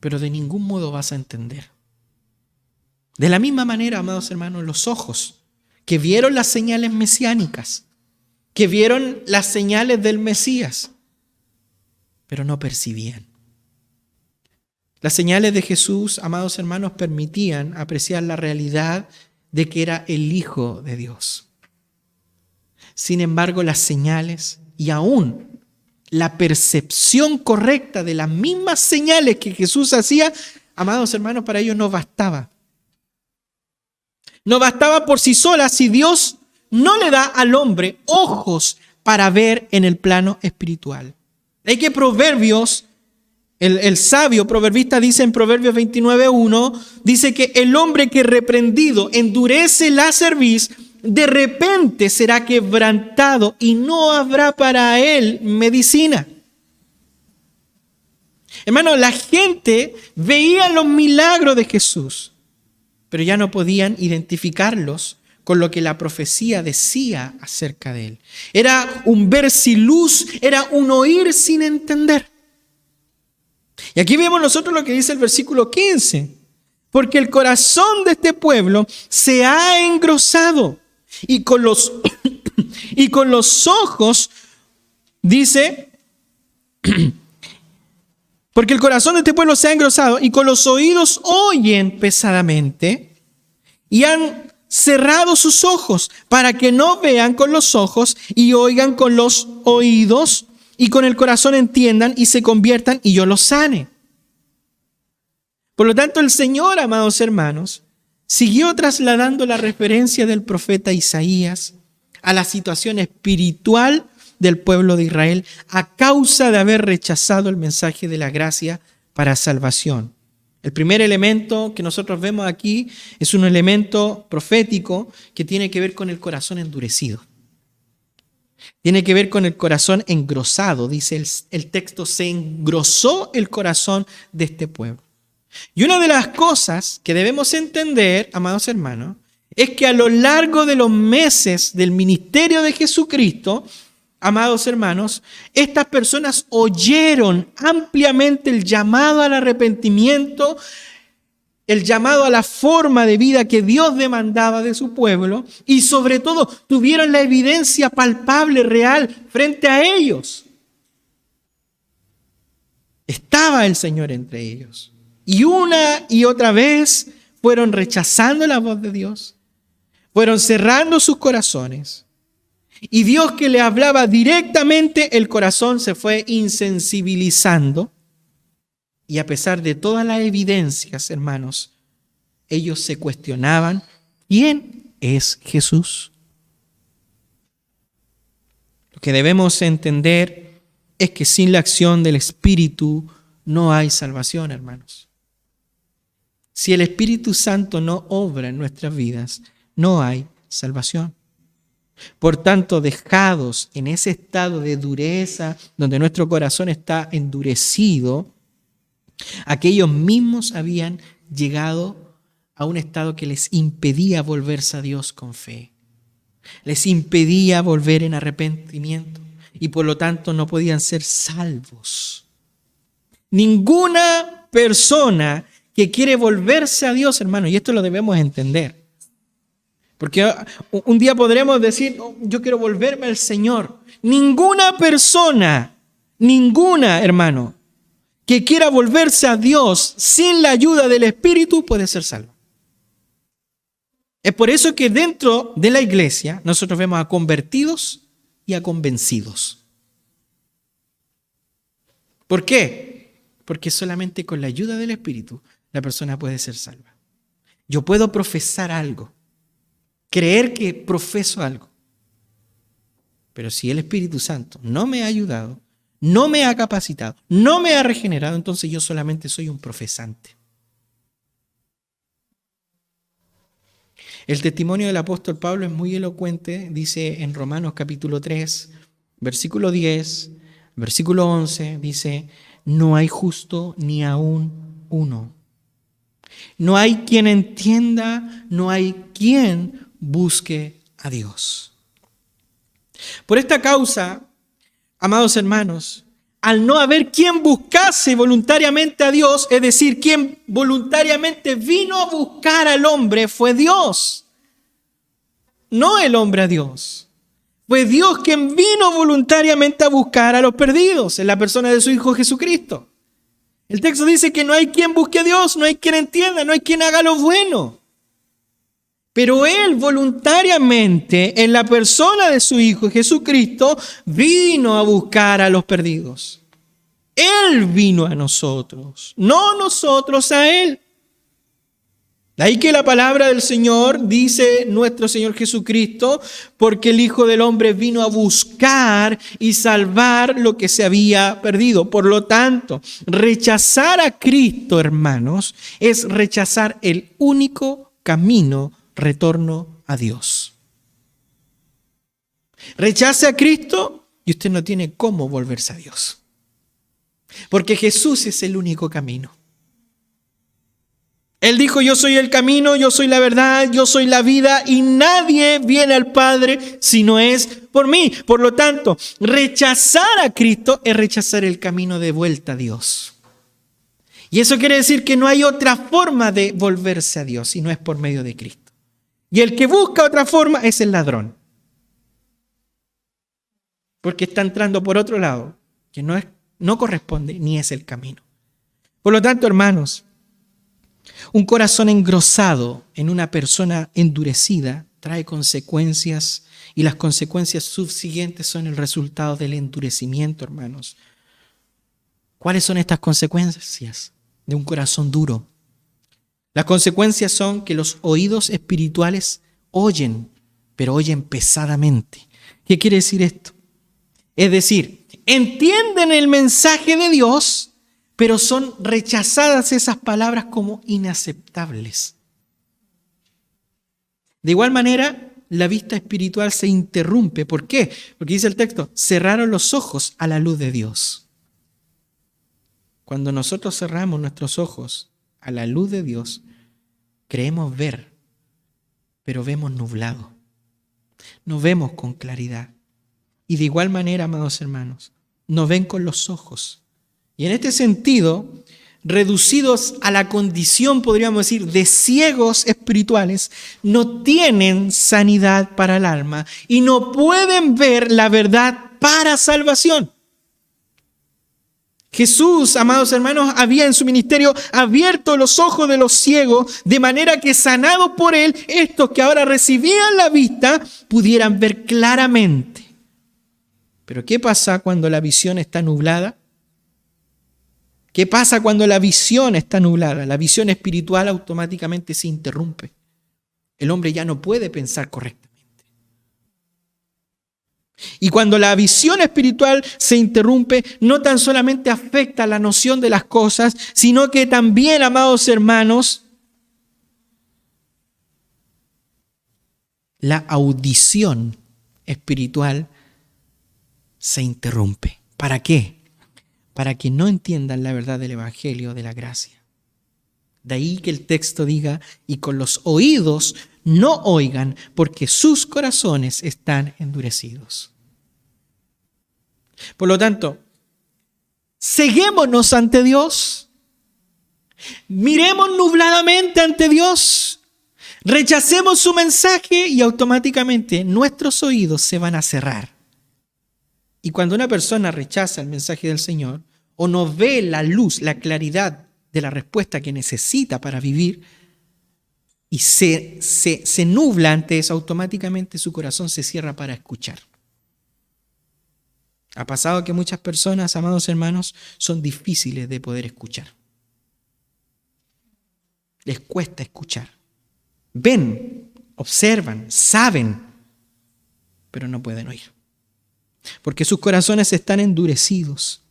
pero de ningún modo vas a entender. De la misma manera, amados hermanos, los ojos que vieron las señales mesiánicas, que vieron las señales del Mesías, pero no percibían. Las señales de Jesús, amados hermanos, permitían apreciar la realidad de que era el Hijo de Dios. Sin embargo, las señales y aún la percepción correcta de las mismas señales que Jesús hacía, amados hermanos, para ellos no bastaba. No bastaba por sí sola si Dios no le da al hombre ojos para ver en el plano espiritual. Hay que Proverbios, el sabio proverbista dice en Proverbios 29:1, dice que el hombre que reprendido endurece la cerviz, de repente será quebrantado y no habrá para él medicina. Hermano, la gente veía los milagros de Jesús, pero ya no podían identificarlos con lo que la profecía decía acerca de él. Era un ver sin luz, era un oír sin entender. Y aquí vemos nosotros lo que dice el versículo 15. Porque el corazón de este pueblo se ha engrosado y con los ojos, dice, porque el corazón de este pueblo se ha engrosado y con los oídos oyen pesadamente y han cerrado sus ojos para que no vean con los ojos y oigan con los oídos y con el corazón entiendan y se conviertan y yo los sane. Por lo tanto, el Señor, amados hermanos, siguió trasladando la referencia del profeta Isaías a la situación espiritual del pueblo de Israel a causa de haber rechazado el mensaje de la gracia para salvación. El primer elemento que nosotros vemos aquí es un elemento profético que tiene que ver con el corazón endurecido. Tiene que ver con el corazón engrosado. Dice el texto, se engrosó el corazón de este pueblo. Y una de las cosas que debemos entender, amados hermanos, es que a lo largo de los meses del ministerio de Jesucristo, amados hermanos, estas personas oyeron ampliamente el llamado al arrepentimiento, el llamado a la forma de vida que Dios demandaba de su pueblo y sobre todo tuvieron la evidencia palpable, real, frente a ellos. Estaba el Señor entre ellos. Y una y otra vez fueron rechazando la voz de Dios, fueron cerrando sus corazones. Y Dios, que le hablaba directamente, el corazón se fue insensibilizando. Y a pesar de todas las evidencias, hermanos, ellos se cuestionaban, ¿quién es Jesús? Lo que debemos entender es que sin la acción del Espíritu no hay salvación, hermanos. Si el Espíritu Santo no obra en nuestras vidas, no hay salvación. Por tanto, dejados en ese estado de dureza, donde nuestro corazón está endurecido, aquellos mismos habían llegado a un estado que les impedía volverse a Dios con fe. Les impedía volver en arrepentimiento y por lo tanto no podían ser salvos. Ninguna persona que quiere volverse a Dios, hermano, y esto lo debemos entender. Porque un día podremos decir, oh, yo quiero volverme al Señor. Ninguna persona, hermano, que quiera volverse a Dios sin la ayuda del Espíritu puede ser salvo. Es por eso que dentro de la iglesia nosotros vemos a convertidos y a convencidos. ¿Por qué? Porque solamente con la ayuda del Espíritu la persona puede ser salva. Yo puedo profesar algo, creer que profeso algo, pero si el Espíritu Santo no me ha ayudado, no me ha capacitado, no me ha regenerado, entonces yo solamente soy un profesante. El testimonio del apóstol Pablo es muy elocuente, dice en Romanos capítulo 3, versículo 10, versículo 11, dice, no hay justo ni aún uno. No hay quien entienda, no hay quien busque a Dios. Por esta causa, amados hermanos, al no haber quien buscase voluntariamente a Dios, es decir, quien voluntariamente vino a buscar al hombre, fue Dios. No el hombre a Dios. Fue Dios quien vino voluntariamente a buscar a los perdidos, en la persona de su Hijo Jesucristo. El texto dice que no hay quien busque a Dios, no hay quien entienda, no hay quien haga lo bueno. Pero Él voluntariamente, en la persona de su Hijo Jesucristo, vino a buscar a los perdidos. Él vino a nosotros, no nosotros a Él. De ahí que la palabra del Señor dice nuestro Señor Jesucristo, porque el Hijo del Hombre vino a buscar y salvar lo que se había perdido. Por lo tanto, rechazar a Cristo, hermanos, es rechazar el único camino retorno a Dios. Rechace a Cristo y usted no tiene cómo volverse a Dios. Porque Jesús es el único camino. Él dijo, yo soy el camino, yo soy la verdad, yo soy la vida y nadie viene al Padre si no es por mí. Por lo tanto, rechazar a Cristo es rechazar el camino de vuelta a Dios. Y eso quiere decir que no hay otra forma de volverse a Dios si no es por medio de Cristo. Y el que busca otra forma es el ladrón. Porque está entrando por otro lado, que no corresponde ni es el camino. Por lo tanto, hermanos, un corazón engrosado en una persona endurecida trae consecuencias y las consecuencias subsiguientes son el resultado del endurecimiento, hermanos. ¿Cuáles son estas consecuencias de un corazón duro? Las consecuencias son que los oídos espirituales oyen, pero oyen pesadamente. ¿Qué quiere decir esto? Es decir, entienden el mensaje de Dios, pero son rechazadas esas palabras como inaceptables. De igual manera, la vista espiritual se interrumpe. ¿Por qué? Porque dice el texto, cerraron los ojos a la luz de Dios. Cuando nosotros cerramos nuestros ojos a la luz de Dios, creemos ver, pero vemos nublado. No vemos con claridad. Y de igual manera, amados hermanos, no ven con los ojos. Y en este sentido, reducidos a la condición, podríamos decir, de ciegos espirituales, no tienen sanidad para el alma y no pueden ver la verdad para salvación. Jesús, amados hermanos, había en su ministerio abierto los ojos de los ciegos, de manera que sanados por él, estos que ahora recibían la vista, pudieran ver claramente. Pero ¿qué pasa cuando la visión está nublada? ¿Qué pasa cuando la visión está nublada? La visión espiritual automáticamente se interrumpe. El hombre ya no puede pensar correctamente. Y cuando la visión espiritual se interrumpe, no tan solamente afecta la noción de las cosas, sino que también, amados hermanos, la audición espiritual se interrumpe. ¿Para qué? Para que no entiendan la verdad del Evangelio de la gracia. De ahí que el texto diga, y con los oídos no oigan, porque sus corazones están endurecidos. Por lo tanto, ceguémonos ante Dios, miremos nubladamente ante Dios, rechacemos su mensaje y automáticamente nuestros oídos se van a cerrar. Y cuando una persona rechaza el mensaje del Señor o no ve la luz, la claridad de la respuesta que necesita para vivir y se nubla ante eso, automáticamente su corazón se cierra para escuchar. Ha pasado que muchas personas, amados hermanos, son difíciles de poder escuchar. Les cuesta escuchar. Ven, observan, saben, pero no pueden oír. Porque sus corazones están endurecidos.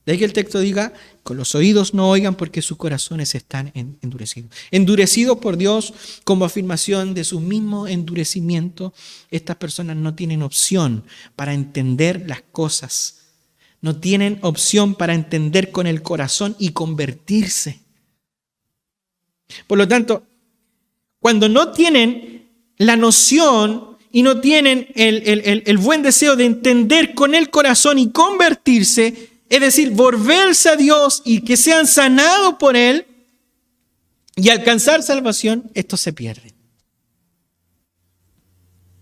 De ahí que el texto diga, con los oídos no oigan porque sus corazones están endurecidos. Endurecidos por Dios como afirmación de su mismo endurecimiento, estas personas no tienen opción para entender las cosas. No tienen opción para entender con el corazón y convertirse. Por lo tanto, cuando no tienen la noción y no tienen el buen deseo de entender con el corazón y convertirse, es decir, volverse a Dios y que sean sanados por Él y alcanzar salvación, estos se pierden.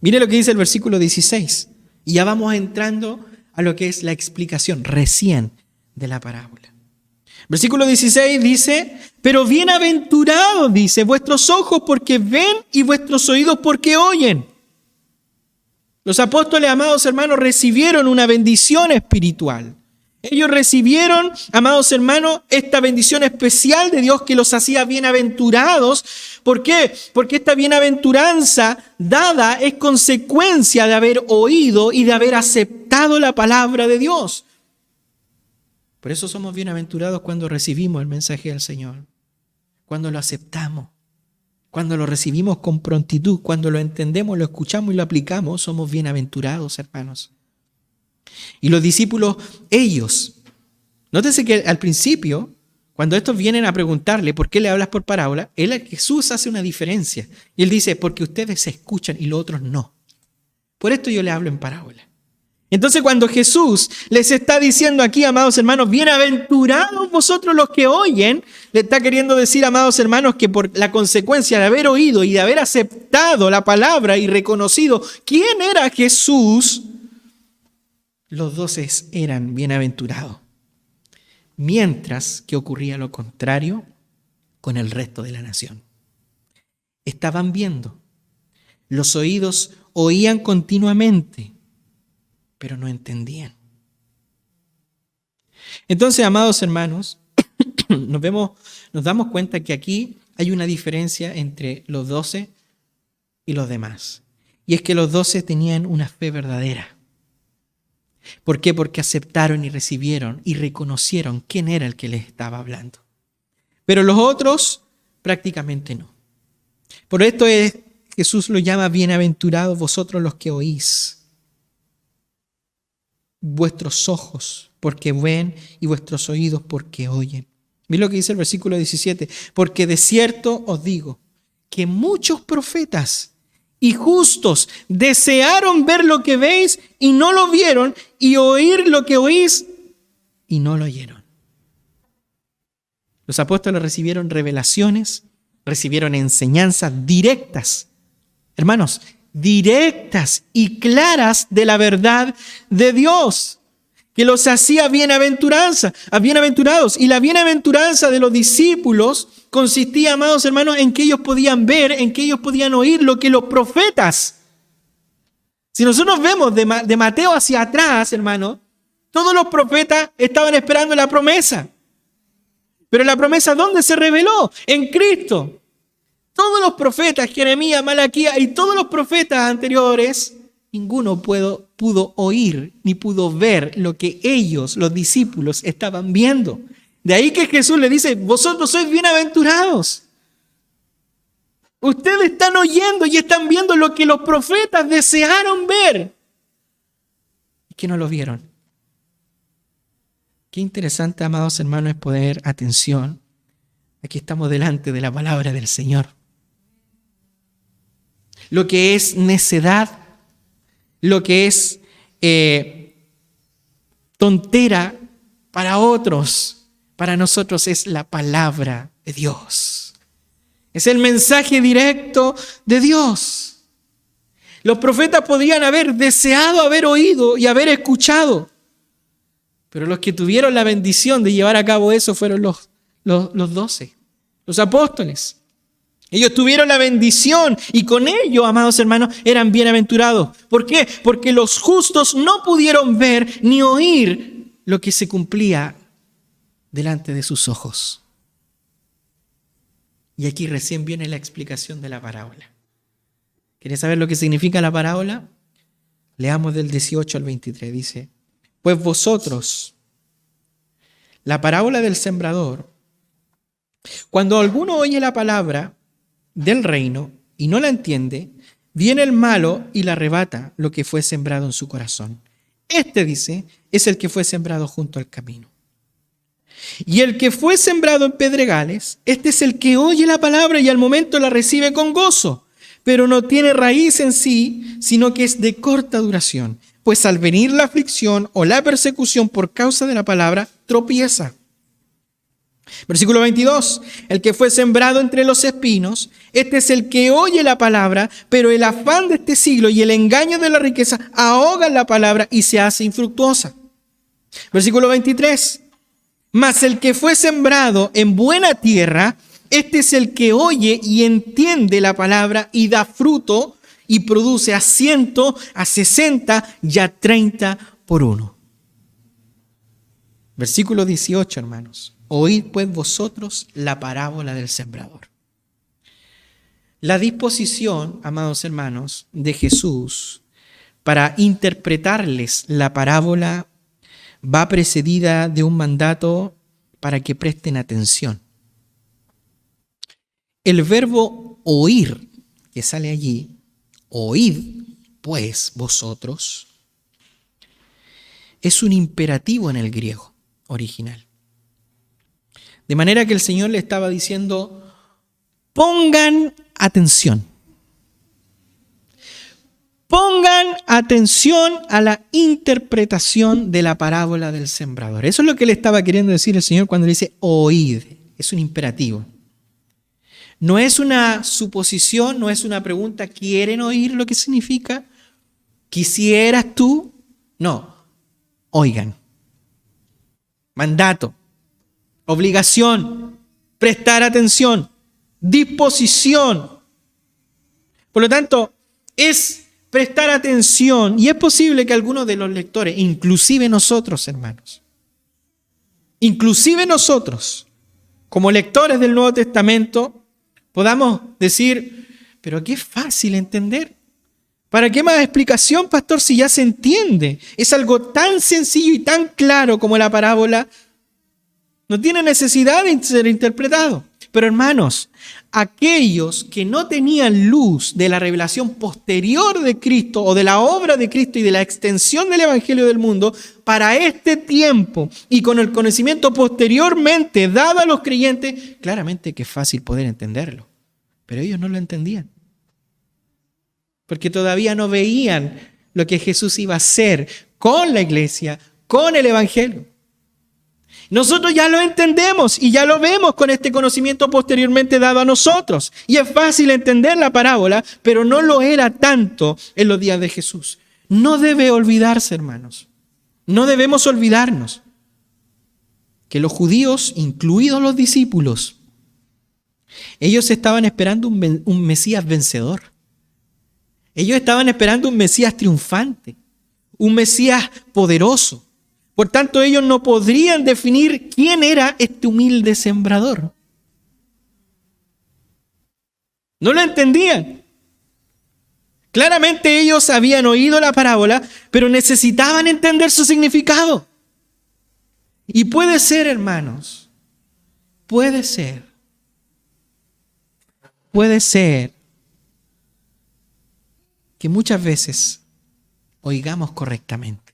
Mire lo que dice el versículo 16. Y ya vamos entrando a lo que es la explicación recién de la parábola. Versículo 16 dice, pero bienaventurados, dice, vuestros ojos porque ven y vuestros oídos porque oyen. Los apóstoles, amados hermanos, recibieron una bendición espiritual. Ellos recibieron, amados hermanos, esta bendición especial de Dios que los hacía bienaventurados. ¿Por qué? Porque esta bienaventuranza dada es consecuencia de haber oído y de haber aceptado la palabra de Dios. Por eso somos bienaventurados cuando recibimos el mensaje del Señor, cuando lo aceptamos, cuando lo recibimos con prontitud, cuando lo entendemos, lo escuchamos y lo aplicamos, somos bienaventurados, hermanos. Y los discípulos, ellos Nótese que al principio, cuando estos vienen a preguntarle por qué le hablas por parábola, Jesús hace una diferencia. Y él dice, porque ustedes se escuchan y los otros no. Por esto yo le hablo en parábola. Entonces cuando Jesús les está diciendo aquí, amados hermanos, bienaventurados vosotros los que oyen, le está queriendo decir, amados hermanos, que por la consecuencia de haber oído y de haber aceptado la palabra y reconocido quién era Jesús, los 12 eran bienaventurados. Mientras que ocurría lo contrario con el resto de la nación. Estaban viendo, los oídos oían continuamente, pero no entendían. Entonces, amados hermanos, nos damos cuenta que aquí hay una diferencia entre los 12 y los demás. Y es que los 12 tenían una fe verdadera. ¿Por qué? Porque aceptaron y recibieron y reconocieron quién era el que les estaba hablando. Pero los otros prácticamente no. Por esto Jesús lo llama bienaventurados vosotros los que oís. Vuestros ojos porque ven y vuestros oídos porque oyen. Miren lo que dice el versículo 17. Porque de cierto os digo que muchos profetas y justos desearon ver lo que veis y no lo vieron, y oír lo que oís y no lo oyeron. Los apóstoles recibieron revelaciones, recibieron enseñanzas directas, hermanos, directas y claras de la verdad de Dios, que los hacía bienaventurados. Y la bienaventuranza de los discípulos consistía, amados hermanos, en que ellos podían ver, en que ellos podían oír lo que los profetas. Si nosotros vemos de Mateo hacia atrás, hermano, todos los profetas estaban esperando la promesa. Pero la promesa, ¿dónde se reveló? En Cristo. Todos los profetas, Jeremías, Malaquías y todos los profetas anteriores, ninguno pudo oír ni pudo ver lo que ellos, los discípulos, estaban viendo. De ahí que Jesús le dice, vosotros sois bienaventurados. Ustedes están oyendo y están viendo lo que los profetas desearon ver y que no lo vieron. Qué interesante, amados hermanos, es poner atención. Aquí estamos delante de la palabra del Señor. Lo que es necedad, lo que es tontera para otros, para nosotros es la palabra de Dios. Es el mensaje directo de Dios. Los profetas podían haber deseado haber oído y haber escuchado, pero los que tuvieron la bendición de llevar a cabo eso fueron los 12, los apóstoles. Ellos tuvieron la bendición y con ello, amados hermanos, eran bienaventurados. ¿Por qué? Porque los justos no pudieron ver ni oír lo que se cumplía delante de sus ojos. Y aquí recién viene la explicación de la parábola. ¿Quieres saber lo que significa la parábola? Leamos del 18 al 23. Dice, pues vosotros, la parábola del sembrador, cuando alguno oye la palabra del reino y no la entiende, viene el malo y le arrebata lo que fue sembrado en su corazón. Este, dice, es el que fue sembrado junto al camino. Y el que fue sembrado en pedregales, este es el que oye la palabra y al momento la recibe con gozo, pero no tiene raíz en sí, sino que es de corta duración. Pues al venir la aflicción o la persecución por causa de la palabra, tropieza. Versículo 22. El que fue sembrado entre los espinos, este es el que oye la palabra, pero el afán de este siglo y el engaño de la riqueza ahogan la palabra y se hace infructuosa. Versículo 23. Mas el que fue sembrado en buena tierra, este es el que oye y entiende la palabra y da fruto y produce a 100, a 60 y a 30 por uno. Versículo 18, hermanos. Oíd pues vosotros la parábola del sembrador. La disposición, amados hermanos, de Jesús para interpretarles la parábola va precedida de un mandato para que presten atención. El verbo oír que sale allí, oíd pues vosotros, es un imperativo en el griego. original. De manera que el Señor le estaba diciendo, pongan atención. Pongan atención a la interpretación de la parábola del sembrador. Eso es lo que le estaba queriendo decir el Señor cuando le dice oíd. Es un imperativo. No es una suposición, no es una pregunta. ¿Quieren oír lo que significa? ¿Quisieras tú? No. Oigan. Mandato. Obligación. Prestar atención. Disposición. Por lo tanto, es prestar atención, y es posible que algunos de los lectores, inclusive nosotros, hermanos, inclusive nosotros, como lectores del Nuevo Testamento, podamos decir, pero qué fácil entender. ¿Para qué más explicación, pastor, si ya se entiende? Es algo tan sencillo y tan claro como la parábola. No tiene necesidad de ser interpretado. Pero hermanos, aquellos que no tenían luz de la revelación posterior de Cristo o de la obra de Cristo y de la extensión del Evangelio del mundo, para este tiempo y con el conocimiento posteriormente dado a los creyentes, claramente que es fácil poder entenderlo. Pero ellos no lo entendían. Porque todavía no veían lo que Jesús iba a hacer con la iglesia, con el Evangelio. Nosotros ya lo entendemos y ya lo vemos con este conocimiento posteriormente dado a nosotros. Y es fácil entender la parábola, pero no lo era tanto en los días de Jesús. No debe olvidarse, hermanos. No debemos olvidarnos que los judíos, incluidos los discípulos, ellos estaban esperando un Mesías vencedor. Ellos estaban esperando un Mesías triunfante, un Mesías poderoso. Por tanto, ellos no podrían definir quién era este humilde sembrador. No lo entendían. Claramente ellos habían oído la parábola, pero necesitaban entender su significado. Y puede ser, hermanos, puede ser que muchas veces oigamos correctamente.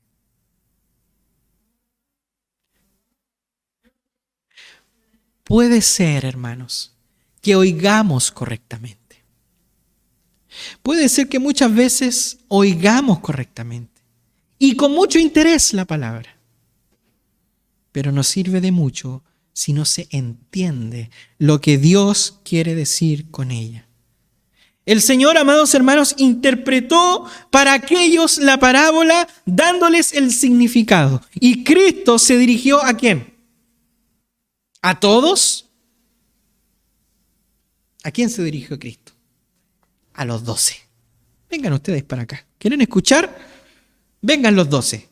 Puede ser, hermanos, que oigamos correctamente. Puede ser que muchas veces oigamos correctamente y con mucho interés la palabra. Pero no sirve de mucho si no se entiende lo que Dios quiere decir con ella. El Señor, amados hermanos, interpretó para aquellos la parábola dándoles el significado. Y Cristo se dirigió ¿a quién? ¿A todos? ¿A quién se dirigió Cristo? A los 12. Vengan ustedes para acá. ¿Quieren escuchar? Vengan los 12.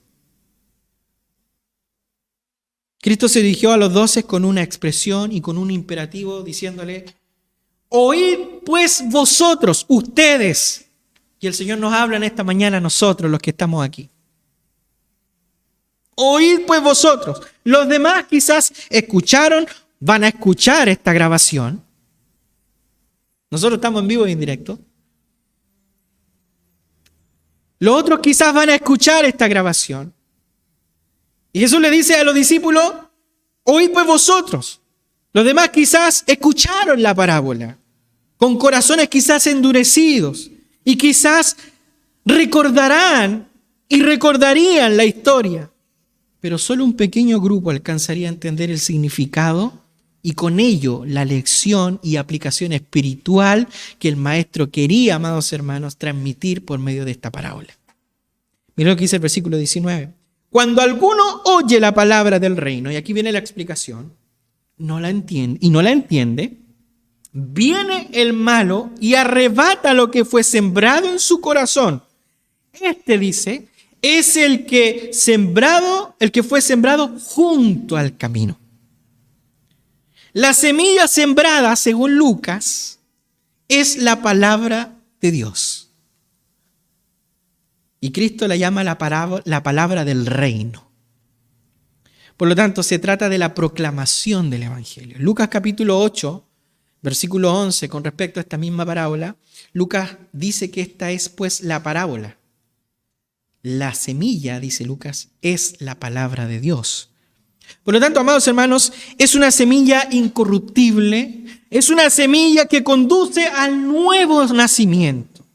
Cristo se dirigió a los 12 con una expresión y con un imperativo diciéndole, oíd pues vosotros, ustedes. Y el Señor nos habla en esta mañana a nosotros, los que estamos aquí. Oíd pues vosotros. Los demás quizás escucharon, van a escuchar esta grabación. Nosotros estamos en vivo y en directo. Los otros quizás van a escuchar esta grabación. Y Jesús le dice a los discípulos, oíd pues vosotros. Los demás quizás escucharon la parábola, con corazones quizás endurecidos, y quizás recordarán y recordarían la historia. Pero solo un pequeño grupo alcanzaría a entender el significado y con ello la lección y aplicación espiritual que el maestro quería, amados hermanos, transmitir por medio de esta parábola. Miren lo que dice el versículo 19. Cuando alguno oye la palabra del reino, y aquí viene la explicación, no la entiende, viene el malo y arrebata lo que fue sembrado en su corazón. Este dice, es el que fue sembrado junto al camino. La semilla sembrada, según Lucas, es la palabra de Dios. Y Cristo la llama la palabra del reino. Por lo tanto, se trata de la proclamación del Evangelio. Lucas capítulo 8, versículo 11, con respecto a esta misma parábola, Lucas dice que esta es pues la parábola. La semilla, dice Lucas, es la palabra de Dios. Por lo tanto, amados hermanos, es una semilla incorruptible, es una semilla que conduce al nuevo nacimiento.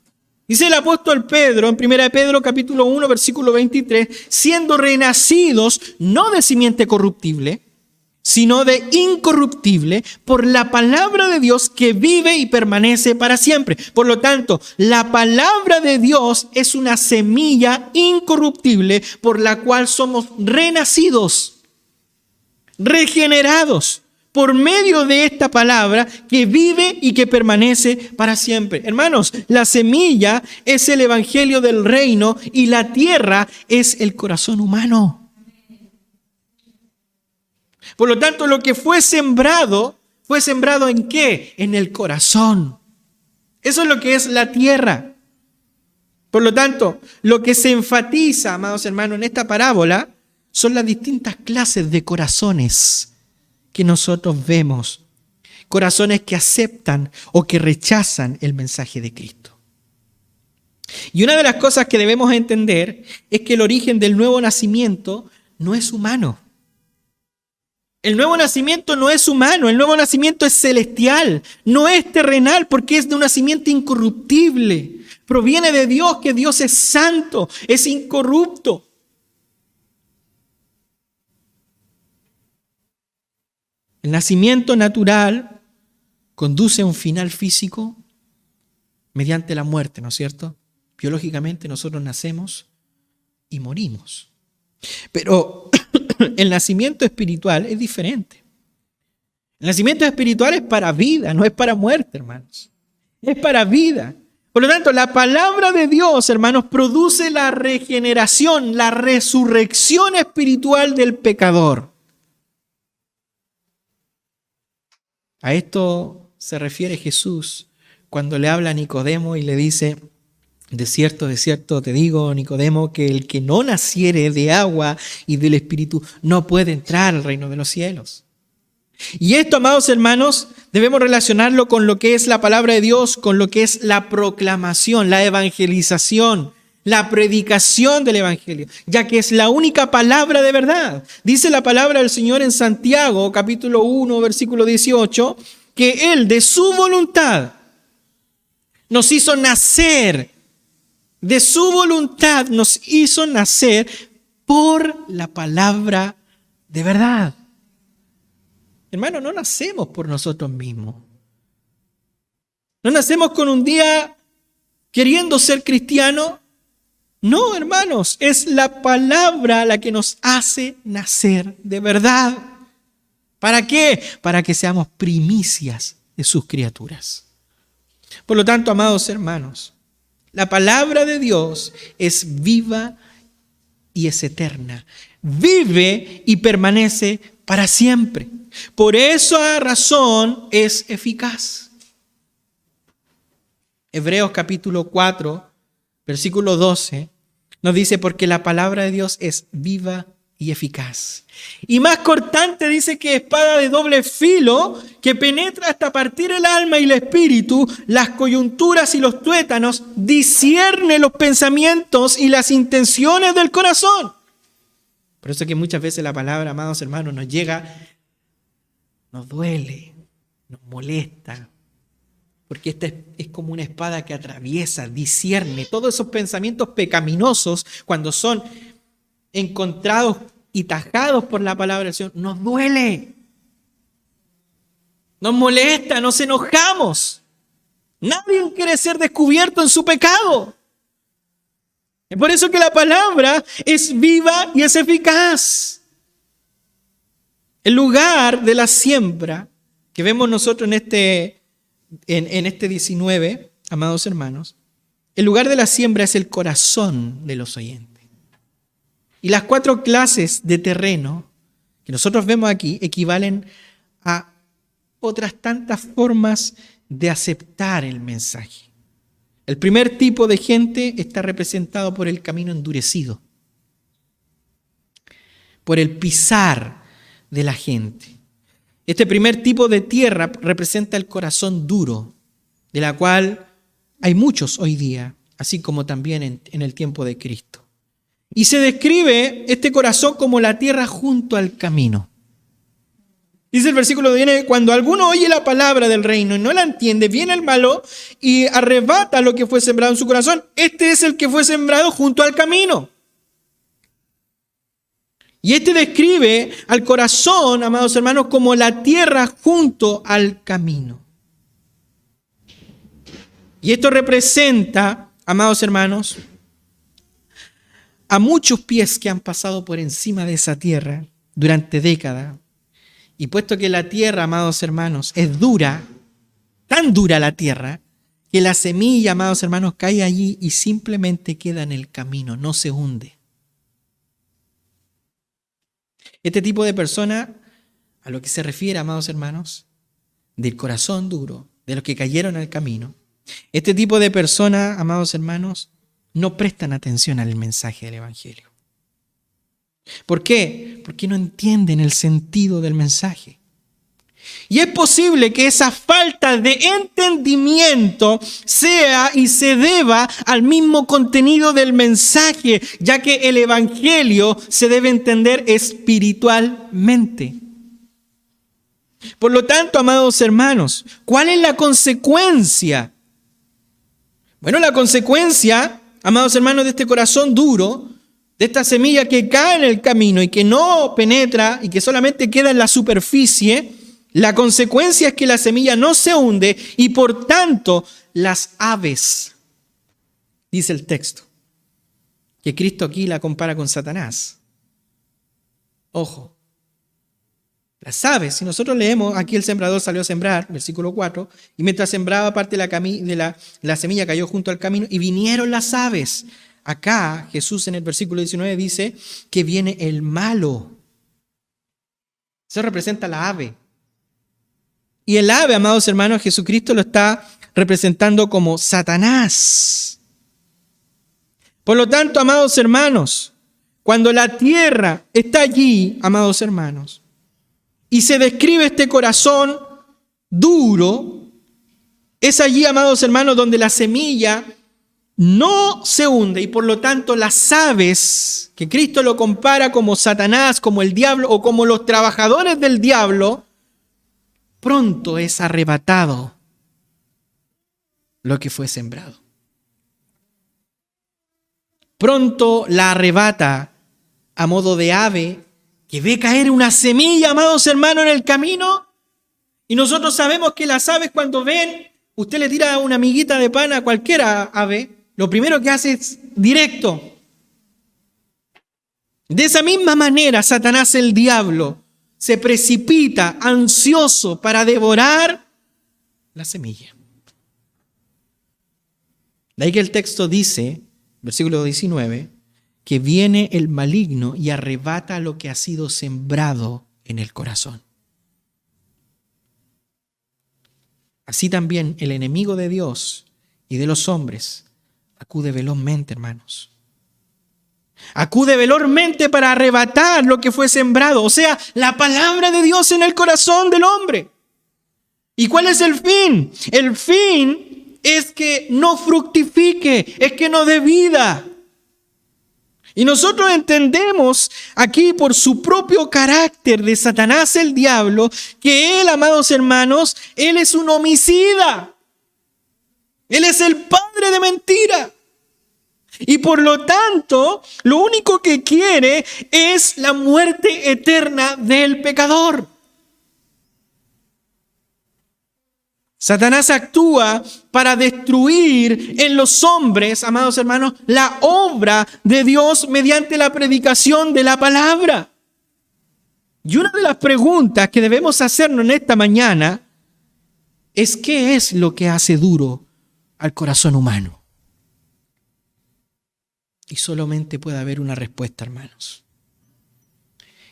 Dice el apóstol Pedro en 1 Pedro capítulo 1, versículo 23, siendo renacidos no de simiente corruptible, sino de incorruptible por la palabra de Dios que vive y permanece para siempre. Por lo tanto, la palabra de Dios es una semilla incorruptible por la cual somos renacidos, regenerados por medio de esta palabra que vive y que permanece para siempre. Hermanos, la semilla es el evangelio del reino y la tierra es el corazón humano. Por lo tanto, lo que fue sembrado ¿en qué? En el corazón. Eso es lo que es la tierra. Por lo tanto, lo que se enfatiza, amados hermanos, en esta parábola son las distintas clases de corazones que nosotros vemos. Corazones que aceptan o que rechazan el mensaje de Cristo. Y una de las cosas que debemos entender es que el origen del nuevo nacimiento no es humano. El nuevo nacimiento no es humano, el nuevo nacimiento es celestial, no es terrenal porque es de un nacimiento incorruptible. Proviene de Dios, que Dios es santo, es incorrupto. El nacimiento natural conduce a un final físico mediante la muerte, ¿no es cierto? Biológicamente nosotros nacemos y morimos. Pero el nacimiento espiritual es diferente. El nacimiento espiritual es para vida, no es para muerte, hermanos. Es para vida. Por lo tanto, la palabra de Dios, hermanos, produce la regeneración, la resurrección espiritual del pecador. A esto se refiere Jesús cuando le habla a Nicodemo y le dice: de cierto te digo, Nicodemo, que el que no naciere de agua y del Espíritu no puede entrar al reino de los cielos. Y esto, amados hermanos, debemos relacionarlo con lo que es la palabra de Dios, con lo que es la proclamación, la evangelización, la predicación del evangelio, ya que es la única palabra de verdad. Dice la palabra del Señor en Santiago, capítulo 1, versículo 18, que Él de su voluntad nos hizo nacer. De su voluntad nos hizo nacer por la palabra de verdad. Hermano, no nacemos por nosotros mismos. No nacemos con un día queriendo ser cristiano. No, hermanos, es la palabra la que nos hace nacer de verdad. ¿Para qué? Para que seamos primicias de sus criaturas. Por lo tanto, amados hermanos, la palabra de Dios es viva y es eterna. Vive y permanece para siempre. Por esa razón es eficaz. Hebreos capítulo 4, versículo 12, nos dice: porque la palabra de Dios es viva y eficaz. Y más cortante, dice, que espada de doble filo, que penetra hasta partir el alma y el espíritu, las coyunturas y los tuétanos, discierne los pensamientos y las intenciones del corazón. Por eso que muchas veces la palabra, amados hermanos, nos llega, nos duele, nos molesta, porque esta es como una espada que atraviesa, discierne todos esos pensamientos pecaminosos cuando son encontrados y tajados por la palabra del Señor. Nos duele, nos molesta, nos enojamos. Nadie quiere ser descubierto en su pecado. Es por eso que la palabra es viva y es eficaz. El lugar de la siembra que vemos nosotros en este 19, amados hermanos, el lugar de la siembra es el corazón de los oyentes. Y las 4 clases de terreno que nosotros vemos aquí equivalen a otras tantas formas de aceptar el mensaje. El primer tipo de gente está representado por el camino endurecido, por el pisar de la gente. Este primer tipo de tierra representa el corazón duro, de la cual hay muchos hoy día, así como también en el tiempo de Cristo. Y se describe este corazón como la tierra junto al camino. Dice el versículo, viene, cuando alguno oye la palabra del reino y no la entiende, viene el malo y arrebata lo que fue sembrado en su corazón. Este es el que fue sembrado junto al camino. Y este describe al corazón, amados hermanos, como la tierra junto al camino. Y esto representa, amados hermanos, a muchos pies que han pasado por encima de esa tierra durante décadas. Y puesto que la tierra, amados hermanos, es dura, tan dura la tierra, que la semilla, amados hermanos, cae allí y simplemente queda en el camino, no se hunde. Este tipo de persona, a lo que se refiere, amados hermanos, del corazón duro, de los que cayeron al camino, este tipo de personas, amados hermanos, no prestan atención al mensaje del Evangelio. ¿Por qué? Porque no entienden el sentido del mensaje. Y es posible que esa falta de entendimiento sea y se deba al mismo contenido del mensaje, ya que el Evangelio se debe entender espiritualmente. Por lo tanto, amados hermanos, ¿cuál es la consecuencia? Bueno, la consecuencia, amados hermanos, de este corazón duro, de esta semilla que cae en el camino y que no penetra y que solamente queda en la superficie, la consecuencia es que la semilla no se hunde y por tanto las aves, dice el texto, que Cristo aquí la compara con Satanás. Ojo, las aves, si nosotros leemos, aquí el sembrador salió a sembrar, versículo 4, y mientras sembraba parte de la semilla cayó junto al camino y vinieron las aves. Acá Jesús en el versículo 19 dice que viene el malo. Eso representa la ave. Y el ave, amados hermanos, Jesucristo lo está representando como Satanás. Por lo tanto, amados hermanos, cuando la tierra está allí, amados hermanos, y se describe este corazón duro, es allí, amados hermanos, donde la semilla no se hunde y por lo tanto las aves, que Cristo lo compara como Satanás, como el diablo o como los trabajadores del diablo, pronto es arrebatado lo que fue sembrado. Pronto la arrebata a modo de ave que ve caer una semilla, amados hermanos, en el camino. Y nosotros sabemos que las aves cuando ven, usted le tira una miguita de pan a cualquier ave, lo primero que hace es directo. De esa misma manera, Satanás el diablo se precipita ansioso para devorar la semilla. De ahí que el texto dice, versículo 19, que viene el maligno y arrebata lo que ha sido sembrado en el corazón. Así también el enemigo de Dios y de los hombres acude velozmente, hermanos. Acude velozmente para arrebatar lo que fue sembrado, o sea, la palabra de Dios en el corazón del hombre. ¿Y cuál es el fin? El fin es que no fructifique, es que no dé vida. Y nosotros entendemos aquí por su propio carácter de Satanás el diablo, que él, amados hermanos, él es un homicida. Él es el padre de mentira. Y por lo tanto, lo único que quiere es la muerte eterna del pecador. Satanás actúa para destruir en los hombres, amados hermanos, la obra de Dios mediante la predicación de la palabra. Y una de las preguntas que debemos hacernos en esta mañana es: ¿qué es lo que hace duro al corazón humano? Y solamente puede haber una respuesta, hermanos.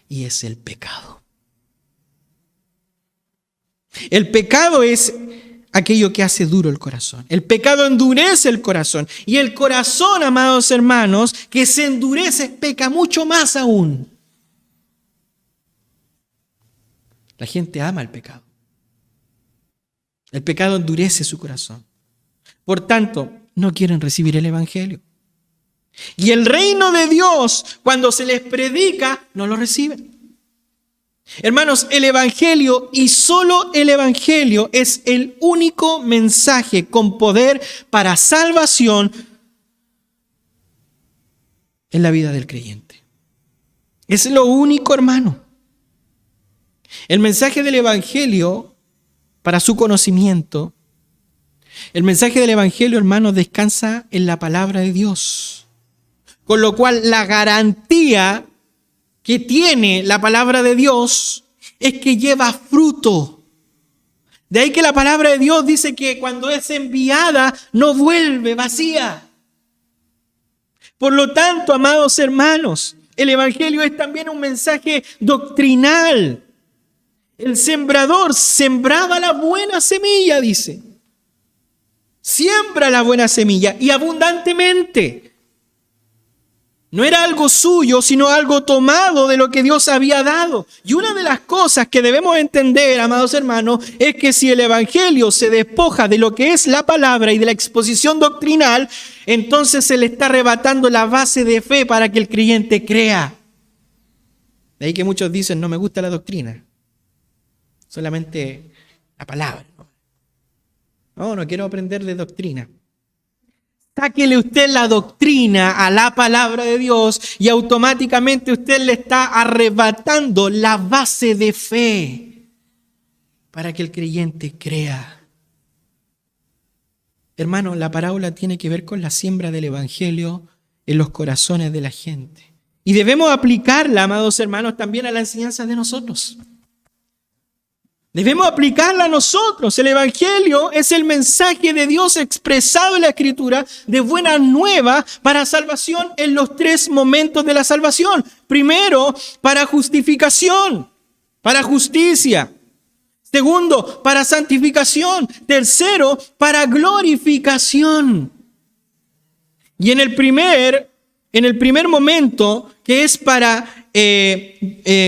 Y es el pecado. El pecado es aquello que hace duro el corazón. El pecado endurece el corazón. Y el corazón, amados hermanos, que se endurece, peca mucho más aún. La gente ama el pecado. El pecado endurece su corazón. Por tanto, no quieren recibir el Evangelio. Y el reino de Dios, cuando se les predica, no lo reciben. Hermanos, el Evangelio y solo el Evangelio es el único mensaje con poder para salvación en la vida del creyente. Es lo único, hermano. El mensaje del Evangelio, para su conocimiento, el mensaje del Evangelio, hermano, descansa en la palabra de Dios. Con lo cual, la garantía que tiene la palabra de Dios es que lleva fruto. De ahí que la palabra de Dios dice que cuando es enviada, no vuelve vacía. Por lo tanto, amados hermanos, el Evangelio es también un mensaje doctrinal. El sembrador sembraba la buena semilla, dice. Siembra la buena semilla y abundantemente. No era algo suyo, sino algo tomado de lo que Dios había dado. Y una de las cosas que debemos entender, amados hermanos, es que si el Evangelio se despoja de lo que es la palabra y de la exposición doctrinal, entonces se le está arrebatando la base de fe para que el creyente crea. De ahí que muchos dicen, no me gusta la doctrina, solamente la palabra. No quiero aprender de doctrina. Sáquele usted la doctrina a la palabra de Dios y automáticamente usted le está arrebatando la base de fe para que el creyente crea. Hermano, la parábola tiene que ver con la siembra del Evangelio en los corazones de la gente. Y debemos aplicarla, amados hermanos, también a la enseñanza de nosotros. Debemos aplicarla a nosotros. El Evangelio es el mensaje de Dios expresado en la Escritura de buena nueva para salvación en los tres momentos de la salvación. Primero, para justificación, para justicia. Segundo, para santificación. Tercero, para glorificación. Y en el primer momento, que es para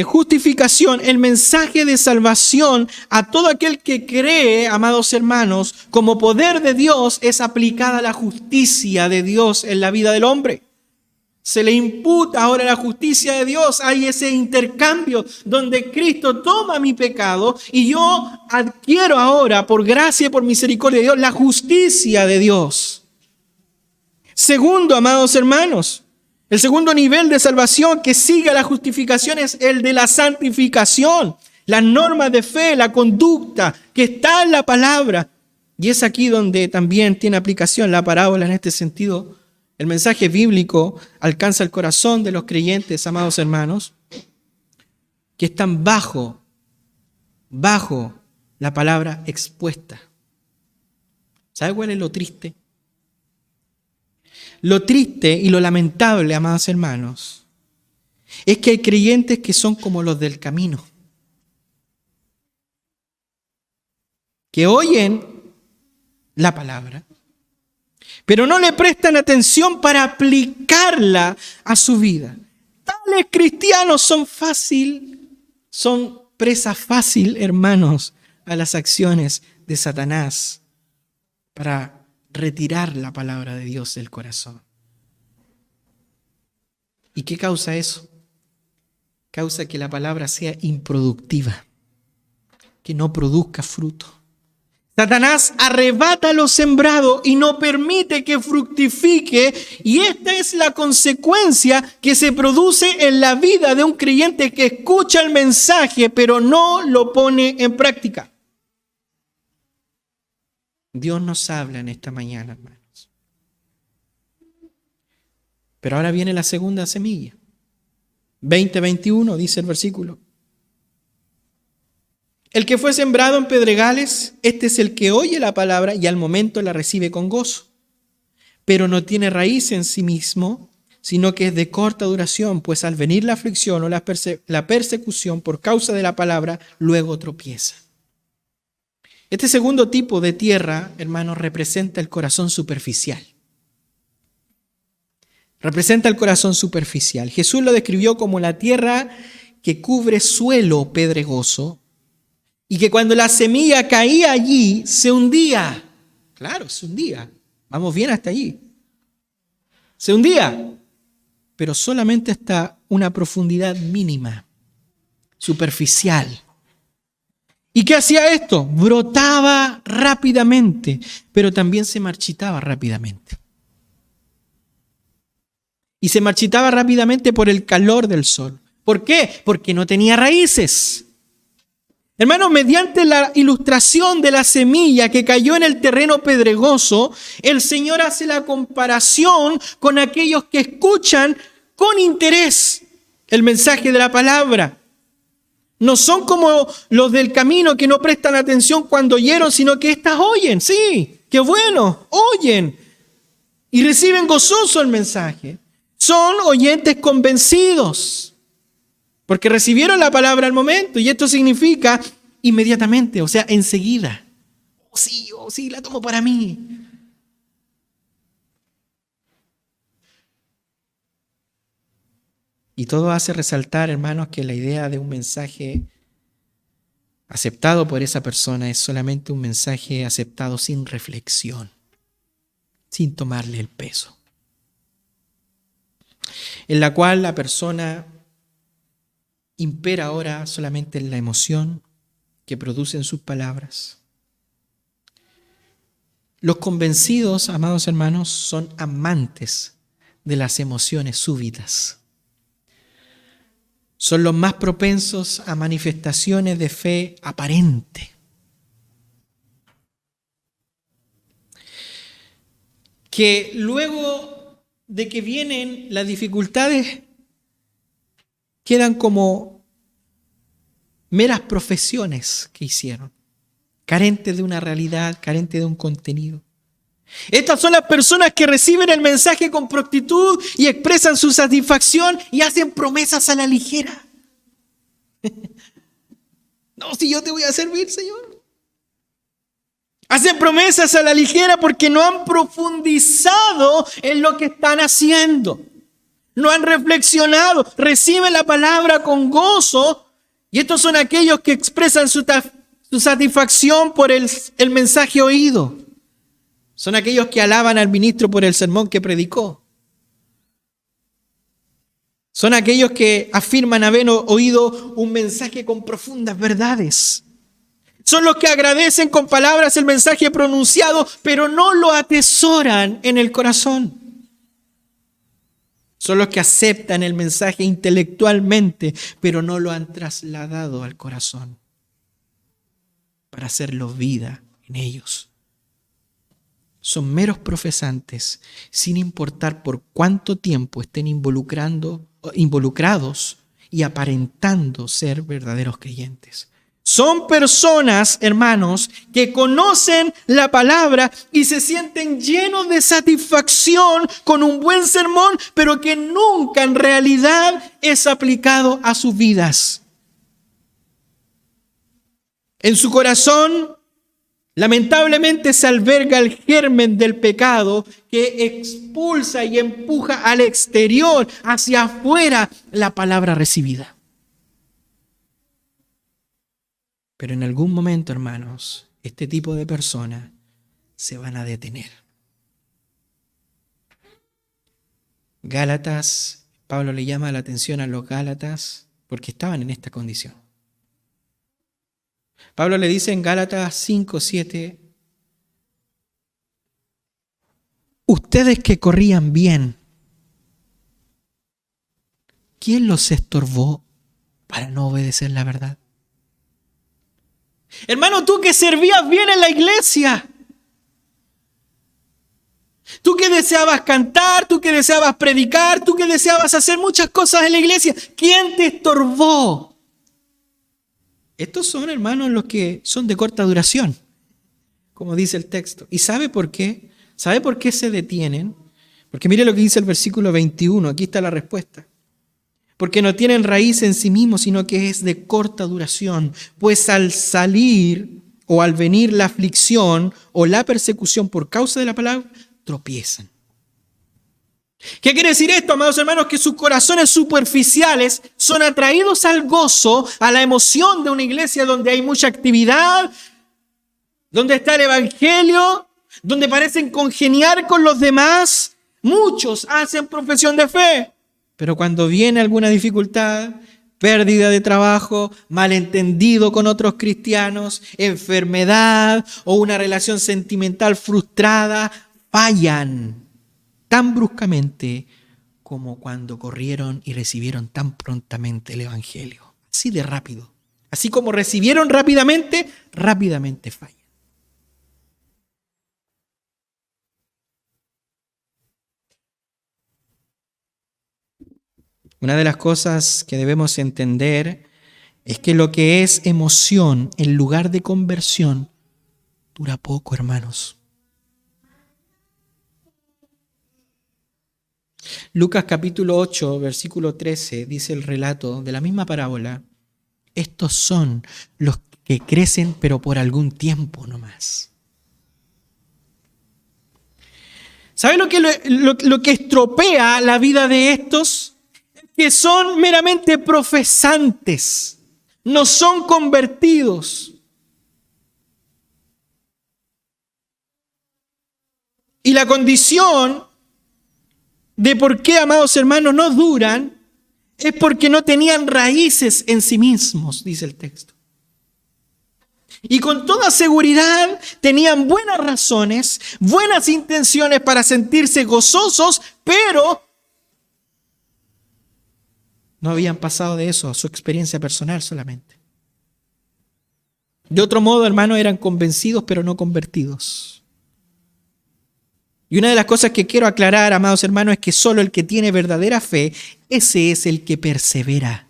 justificación, el mensaje de salvación a todo aquel que cree, amados hermanos, como poder de Dios, es aplicada la justicia de Dios en la vida del hombre. Se le imputa ahora la justicia de Dios. Hay ese intercambio donde Cristo toma mi pecado y yo adquiero ahora, por gracia y por misericordia de Dios, la justicia de Dios. Segundo, amados hermanos, el segundo nivel de salvación que sigue a la justificación es el de la santificación. Las normas de fe, la conducta que está en la palabra. Y es aquí donde también tiene aplicación la parábola en este sentido. El mensaje bíblico alcanza el corazón de los creyentes, amados hermanos, que están bajo la palabra expuesta. ¿Sabe cuál es lo triste? Lo triste y lo lamentable, amados hermanos, es que hay creyentes que son como los del camino, que oyen la palabra, pero no le prestan atención para aplicarla a su vida. Tales cristianos son presa fácil, hermanos, a las acciones de Satanás para retirar la palabra de Dios del corazón. ¿Y qué causa eso? Causa que la palabra sea improductiva, que no produzca fruto. Satanás arrebata lo sembrado y no permite que fructifique, y esta es la consecuencia que se produce en la vida de un creyente que escucha el mensaje pero no lo pone en práctica. Dios nos habla en esta mañana, hermanos. Pero ahora viene la segunda semilla. 20:21 dice el versículo. El que fue sembrado en pedregales, este es el que oye la palabra y al momento la recibe con gozo. Pero no tiene raíz en sí mismo, sino que es de corta duración, pues al venir la aflicción o la persecución por causa de la palabra, luego tropieza. Este segundo tipo de tierra, hermanos, representa el corazón superficial. Representa el corazón superficial. Jesús lo describió como la tierra que cubre suelo pedregoso y que cuando la semilla caía allí, se hundía. Claro, se hundía. Vamos bien hasta allí. Se hundía. pero solamente hasta una profundidad mínima, superficial. ¿Y qué hacía esto? Brotaba rápidamente, pero también se marchitaba rápidamente. Y se marchitaba rápidamente por el calor del sol. ¿Por qué? Porque no tenía raíces. Hermanos, mediante la ilustración de la semilla que cayó en el terreno pedregoso, el Señor hace la comparación con aquellos que escuchan con interés el mensaje de la palabra. No son como los del camino que no prestan atención cuando oyeron, sino que éstas oyen. Sí, qué bueno, oyen y reciben gozoso el mensaje. Son oyentes convencidos, porque recibieron la palabra al momento, y esto significa inmediatamente, o sea, enseguida. Oh sí, la tomo para mí. Y todo hace resaltar, hermanos, que la idea de un mensaje aceptado por esa persona es solamente un mensaje aceptado sin reflexión, sin tomarle el peso, en la cual la persona impera ahora solamente en la emoción que producen sus palabras. Los convencidos, amados hermanos, son amantes de las emociones súbitas. Son los más propensos a manifestaciones de fe aparente. Que luego de que vienen las dificultades, quedan como meras profesiones que hicieron, carentes de una realidad, carentes de un contenido. Estas son las personas que reciben el mensaje con prontitud y expresan su satisfacción y hacen promesas a la ligera. No, si yo te voy a servir, Señor. Hacen promesas a la ligera porque no han profundizado en lo que están haciendo. No han reflexionado, reciben la palabra con gozo, y estos son aquellos que expresan su satisfacción por el mensaje oído. Son aquellos que alaban al ministro por el sermón que predicó. Son aquellos que afirman haber oído un mensaje con profundas verdades. Son los que agradecen con palabras el mensaje pronunciado, pero no lo atesoran en el corazón. Son los que aceptan el mensaje intelectualmente, pero no lo han trasladado al corazón para hacerlo vida en ellos. Son meros profesantes, sin importar por cuánto tiempo estén involucrados y aparentando ser verdaderos creyentes. Son personas, hermanos, que conocen la palabra y se sienten llenos de satisfacción con un buen sermón, pero que nunca en realidad es aplicado a sus vidas. En su corazón, lamentablemente, se alberga el germen del pecado que expulsa y empuja al exterior, hacia afuera, la palabra recibida. Pero en algún momento, hermanos, este tipo de personas se van a detener. Gálatas, Pablo le llama la atención a los Gálatas porque estaban en esta condición. Pablo le dice en Gálatas 5:7, ustedes que corrían bien, ¿quién los estorbó para no obedecer la verdad? Hermano, tú que servías bien en la iglesia, tú que deseabas cantar, tú que deseabas predicar, tú que deseabas hacer muchas cosas en la iglesia, ¿quién te estorbó? Estos son, hermanos, los que son de corta duración, como dice el texto. ¿Y sabe por qué? ¿Sabe por qué se detienen? Porque mire lo que dice el versículo 21, aquí está la respuesta. Porque no tienen raíz en sí mismos, sino que es de corta duración. Pues al salir o al venir la aflicción o la persecución por causa de la palabra, tropiezan. ¿Qué quiere decir esto, amados hermanos? Que sus corazones superficiales son atraídos al gozo, a la emoción de una iglesia donde hay mucha actividad, donde está el evangelio, donde parecen congeniar con los demás. Muchos hacen profesión de fe. Pero cuando viene alguna dificultad, pérdida de trabajo, malentendido con otros cristianos, enfermedad o una relación sentimental frustrada, fallan tan bruscamente como cuando corrieron y recibieron tan prontamente el Evangelio. Así de rápido. Así como recibieron rápidamente, rápidamente fallan. Una de las cosas que debemos entender es que lo que es emoción en lugar de conversión dura poco, hermanos. Lucas capítulo 8, versículo 13, dice el relato de la misma parábola. Estos son los que crecen, pero por algún tiempo nomás. ¿Sabe lo que estropea la vida de estos? Que son meramente profesantes, no son convertidos. Y la condición de por qué, amados hermanos, no duran es porque no tenían raíces en sí mismos, dice el texto. Y con toda seguridad tenían buenas razones, buenas intenciones para sentirse gozosos, pero no habían pasado de eso a su experiencia personal solamente. De otro modo, hermanos, eran convencidos pero no convertidos. Y una de las cosas que quiero aclarar, amados hermanos, es que solo el que tiene verdadera fe, ese es el que persevera.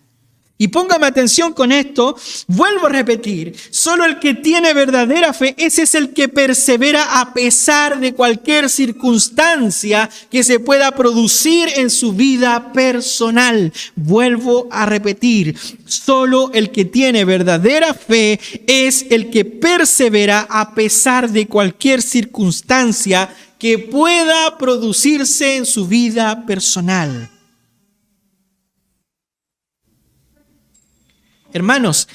Y póngame atención con esto, vuelvo a repetir, solo el que tiene verdadera fe, ese es el que persevera a pesar de cualquier circunstancia que se pueda producir en su vida personal. Vuelvo a repetir, solo el que tiene verdadera fe es el que persevera a pesar de cualquier circunstancia que pueda producirse en su vida personal. Hermanos,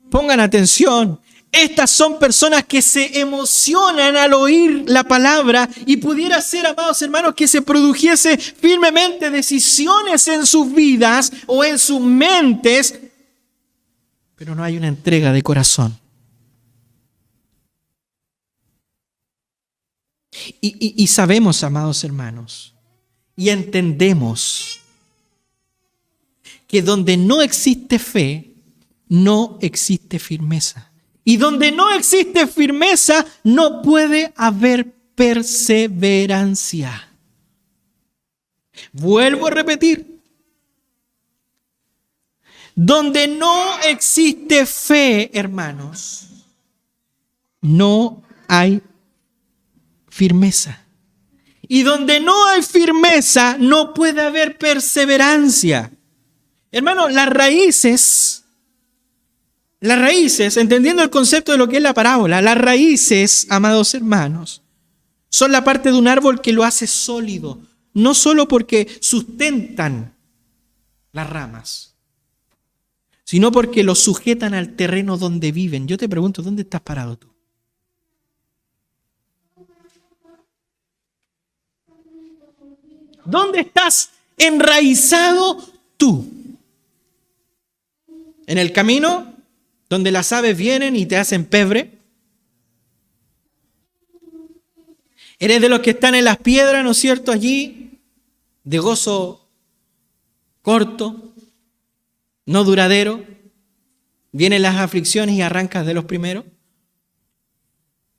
pongan atención. Estas son personas que se emocionan al oír la palabra y pudiera ser, amados hermanos, que se produjese firmemente decisiones en sus vidas o en sus mentes, pero no hay una entrega de corazón. Y sabemos, amados hermanos, y entendemos que donde no existe fe, no existe firmeza. Y donde no existe firmeza, no puede haber perseverancia. Vuelvo a repetir. Donde no existe fe, hermanos, no hay firmeza. Y donde no hay firmeza, no puede haber perseverancia. Hermanos, las raíces, entendiendo el concepto de lo que es la parábola, las raíces, amados hermanos, son la parte de un árbol que lo hace sólido, no solo porque sustentan las ramas, sino porque lo sujetan al terreno donde viven. Yo te pregunto, ¿dónde estás parado tú? ¿Dónde estás enraizado tú? ¿En el camino donde las aves vienen y te hacen pebre? ¿Eres de los que están en las piedras, no es cierto, allí, de gozo corto, no duradero? Vienen las aflicciones y arrancas de los primeros.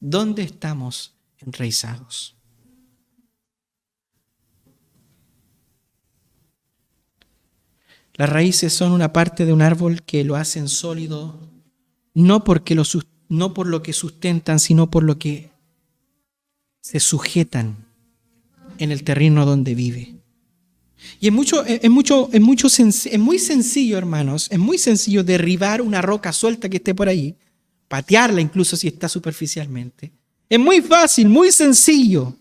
¿Dónde estamos enraizados? Las raíces son una parte de un árbol que lo hacen sólido, no por lo que sustentan, sino por lo que se sujetan en el terreno donde vive. Y es muy sencillo, hermanos, es muy sencillo derribar una roca suelta que esté por ahí, patearla incluso si está superficialmente. Es muy fácil, muy sencillo.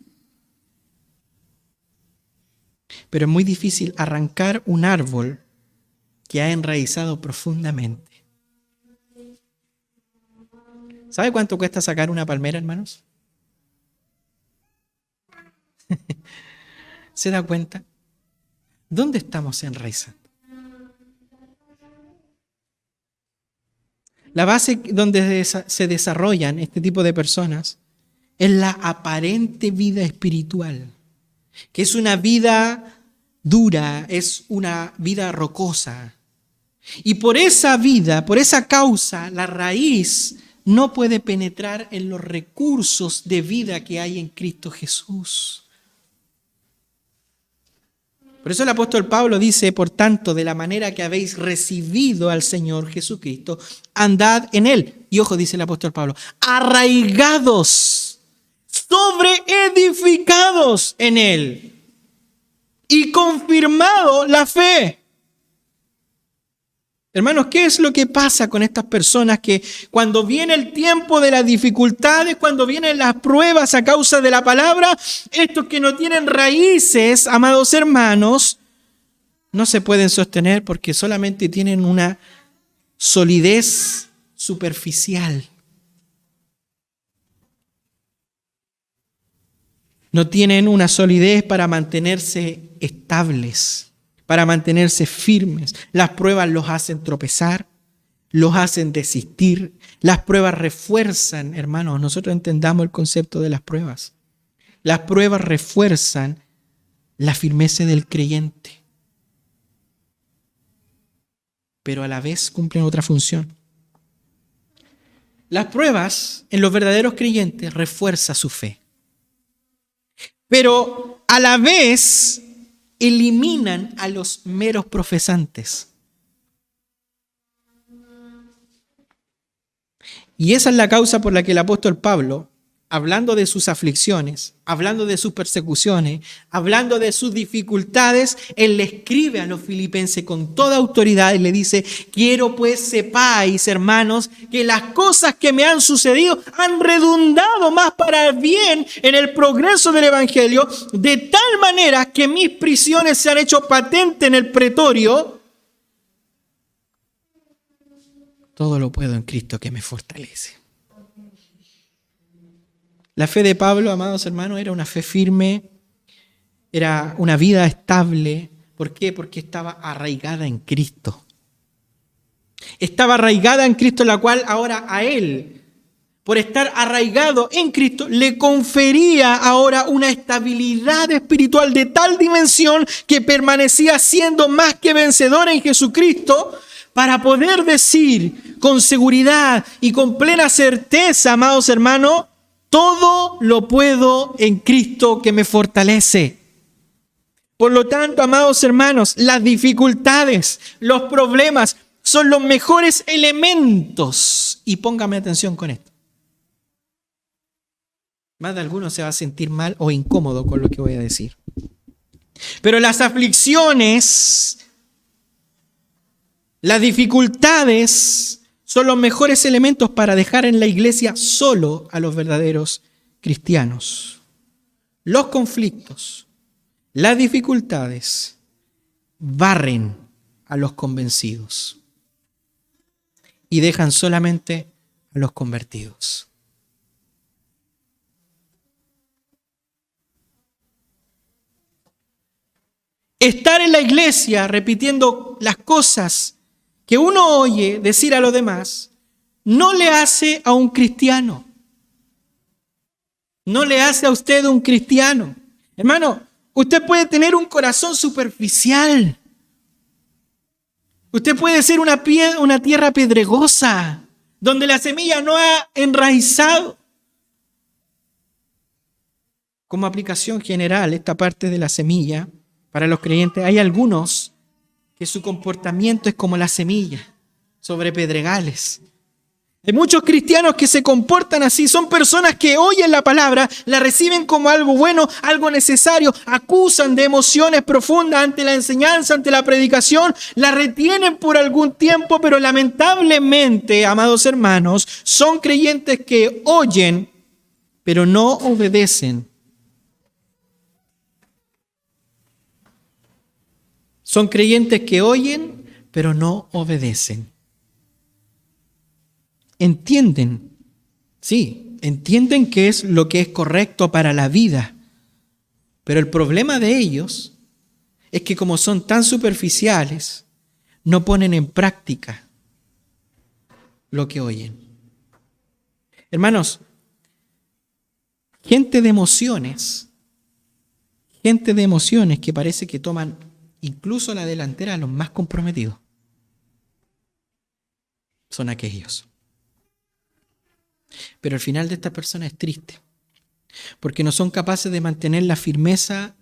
Pero es muy difícil arrancar un árbol que ha enraizado profundamente. ¿Sabe cuánto cuesta sacar una palmera, hermanos? ¿Se da cuenta? ¿Dónde estamos enraizando? La base donde se desarrollan este tipo de personas es la aparente vida espiritual, que es una vida dura, es una vida rocosa. Y por esa vida, por esa causa, la raíz no puede penetrar en los recursos de vida que hay en Cristo Jesús. Por eso el apóstol Pablo dice, por tanto, de la manera que habéis recibido al Señor Jesucristo, andad en Él. Y ojo, dice el apóstol Pablo, arraigados, sobreedificados en Él y confirmado la fe. Hermanos, ¿qué es lo que pasa con estas personas que cuando viene el tiempo de las dificultades, cuando vienen las pruebas a causa de la palabra, estos que no tienen raíces, amados hermanos, no se pueden sostener porque solamente tienen una solidez superficial? No tienen una solidez para mantenerse estables, para mantenerse firmes. Las pruebas los hacen tropezar, los hacen desistir. Las pruebas refuerzan, hermanos, nosotros entendamos el concepto de las pruebas. Las pruebas refuerzan la firmeza del creyente, pero a la vez cumplen otra función. Las pruebas en los verdaderos creyentes refuerzan su fe, pero a la vez eliminan a los meros profesantes. Y esa es la causa por la que el apóstol Pablo, hablando de sus aflicciones, hablando de sus persecuciones, hablando de sus dificultades, él le escribe a los filipenses con toda autoridad y le dice: quiero pues sepáis, hermanos, que las cosas que me han sucedido han redundado más para el bien en el progreso del evangelio, de tal manera que mis prisiones se han hecho patente en el pretorio. Todo lo puedo en Cristo que me fortalece. La fe de Pablo, amados hermanos, era una fe firme, era una vida estable. ¿Por qué? Porque estaba arraigada en Cristo. Estaba arraigada en Cristo, la cual ahora a él, por estar arraigado en Cristo, le confería ahora una estabilidad espiritual de tal dimensión que permanecía siendo más que vencedor en Jesucristo, para poder decir con seguridad y con plena certeza, amados hermanos, todo lo puedo en Cristo que me fortalece. Por lo tanto, amados hermanos, las dificultades, los problemas son los mejores elementos. Y póngame atención con esto. Más de alguno se va a sentir mal o incómodo con lo que voy a decir. Pero las aflicciones, las dificultades son los mejores elementos para dejar en la iglesia solo a los verdaderos cristianos. Los conflictos, las dificultades barren a los convencidos y dejan solamente a los convertidos. Estar en la iglesia repitiendo las cosas que uno oye decir a los demás, no le hace a un cristiano. No le hace a usted un cristiano. Hermano, usted puede tener un corazón superficial. Usted puede ser una tierra pedregosa, donde la semilla no ha enraizado. Como aplicación general, esta parte de la semilla, para los creyentes, hay algunos que su comportamiento es como la semilla sobre pedregales. Hay muchos cristianos que se comportan así. Son personas que oyen la palabra, la reciben como algo bueno, algo necesario, acusan de emociones profundas ante la enseñanza, ante la predicación, la retienen por algún tiempo, pero lamentablemente, amados hermanos, son creyentes que oyen, pero no obedecen. Son creyentes que oyen, pero no obedecen. Entienden, sí, entienden qué es lo que es correcto para la vida. Pero el problema de ellos es que como son tan superficiales, no ponen en práctica lo que oyen. Hermanos, gente de emociones que parece que toman incluso la delantera a los más comprometidos, son aquellos. Pero el final de esta persona es triste, porque no son capaces de mantener la firmeza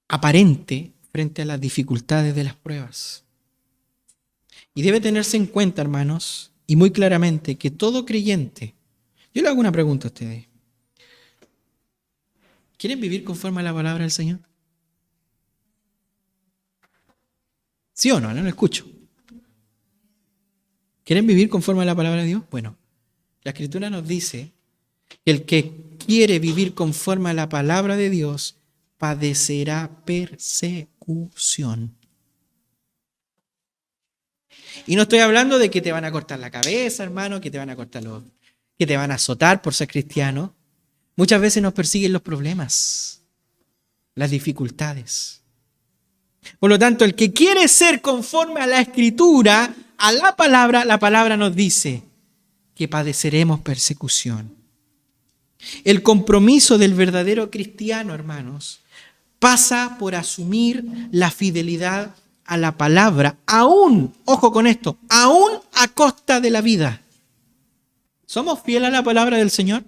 aparente frente a las dificultades de las pruebas. Y debe tenerse en cuenta, hermanos, y muy claramente, que todo creyente, yo le hago una pregunta a ustedes. ¿Quieren vivir conforme a la palabra del Señor? ¿Sí o no? No lo escucho. ¿Quieren vivir conforme a la palabra de Dios? Bueno, la Escritura nos dice que el que quiere vivir conforme a la palabra de Dios padecerá persecución. Y no estoy hablando de que te van a cortar la cabeza, hermano, que te van a cortar que te van a azotar por ser cristiano. Muchas veces nos persiguen los problemas, las dificultades. Por lo tanto, el que quiere ser conforme a la Escritura, a la palabra nos dice que padeceremos persecución. El compromiso del verdadero cristiano, hermanos, pasa por asumir la fidelidad a la palabra, aún, ojo con esto, aún a costa de la vida. ¿Somos fieles a la palabra del Señor?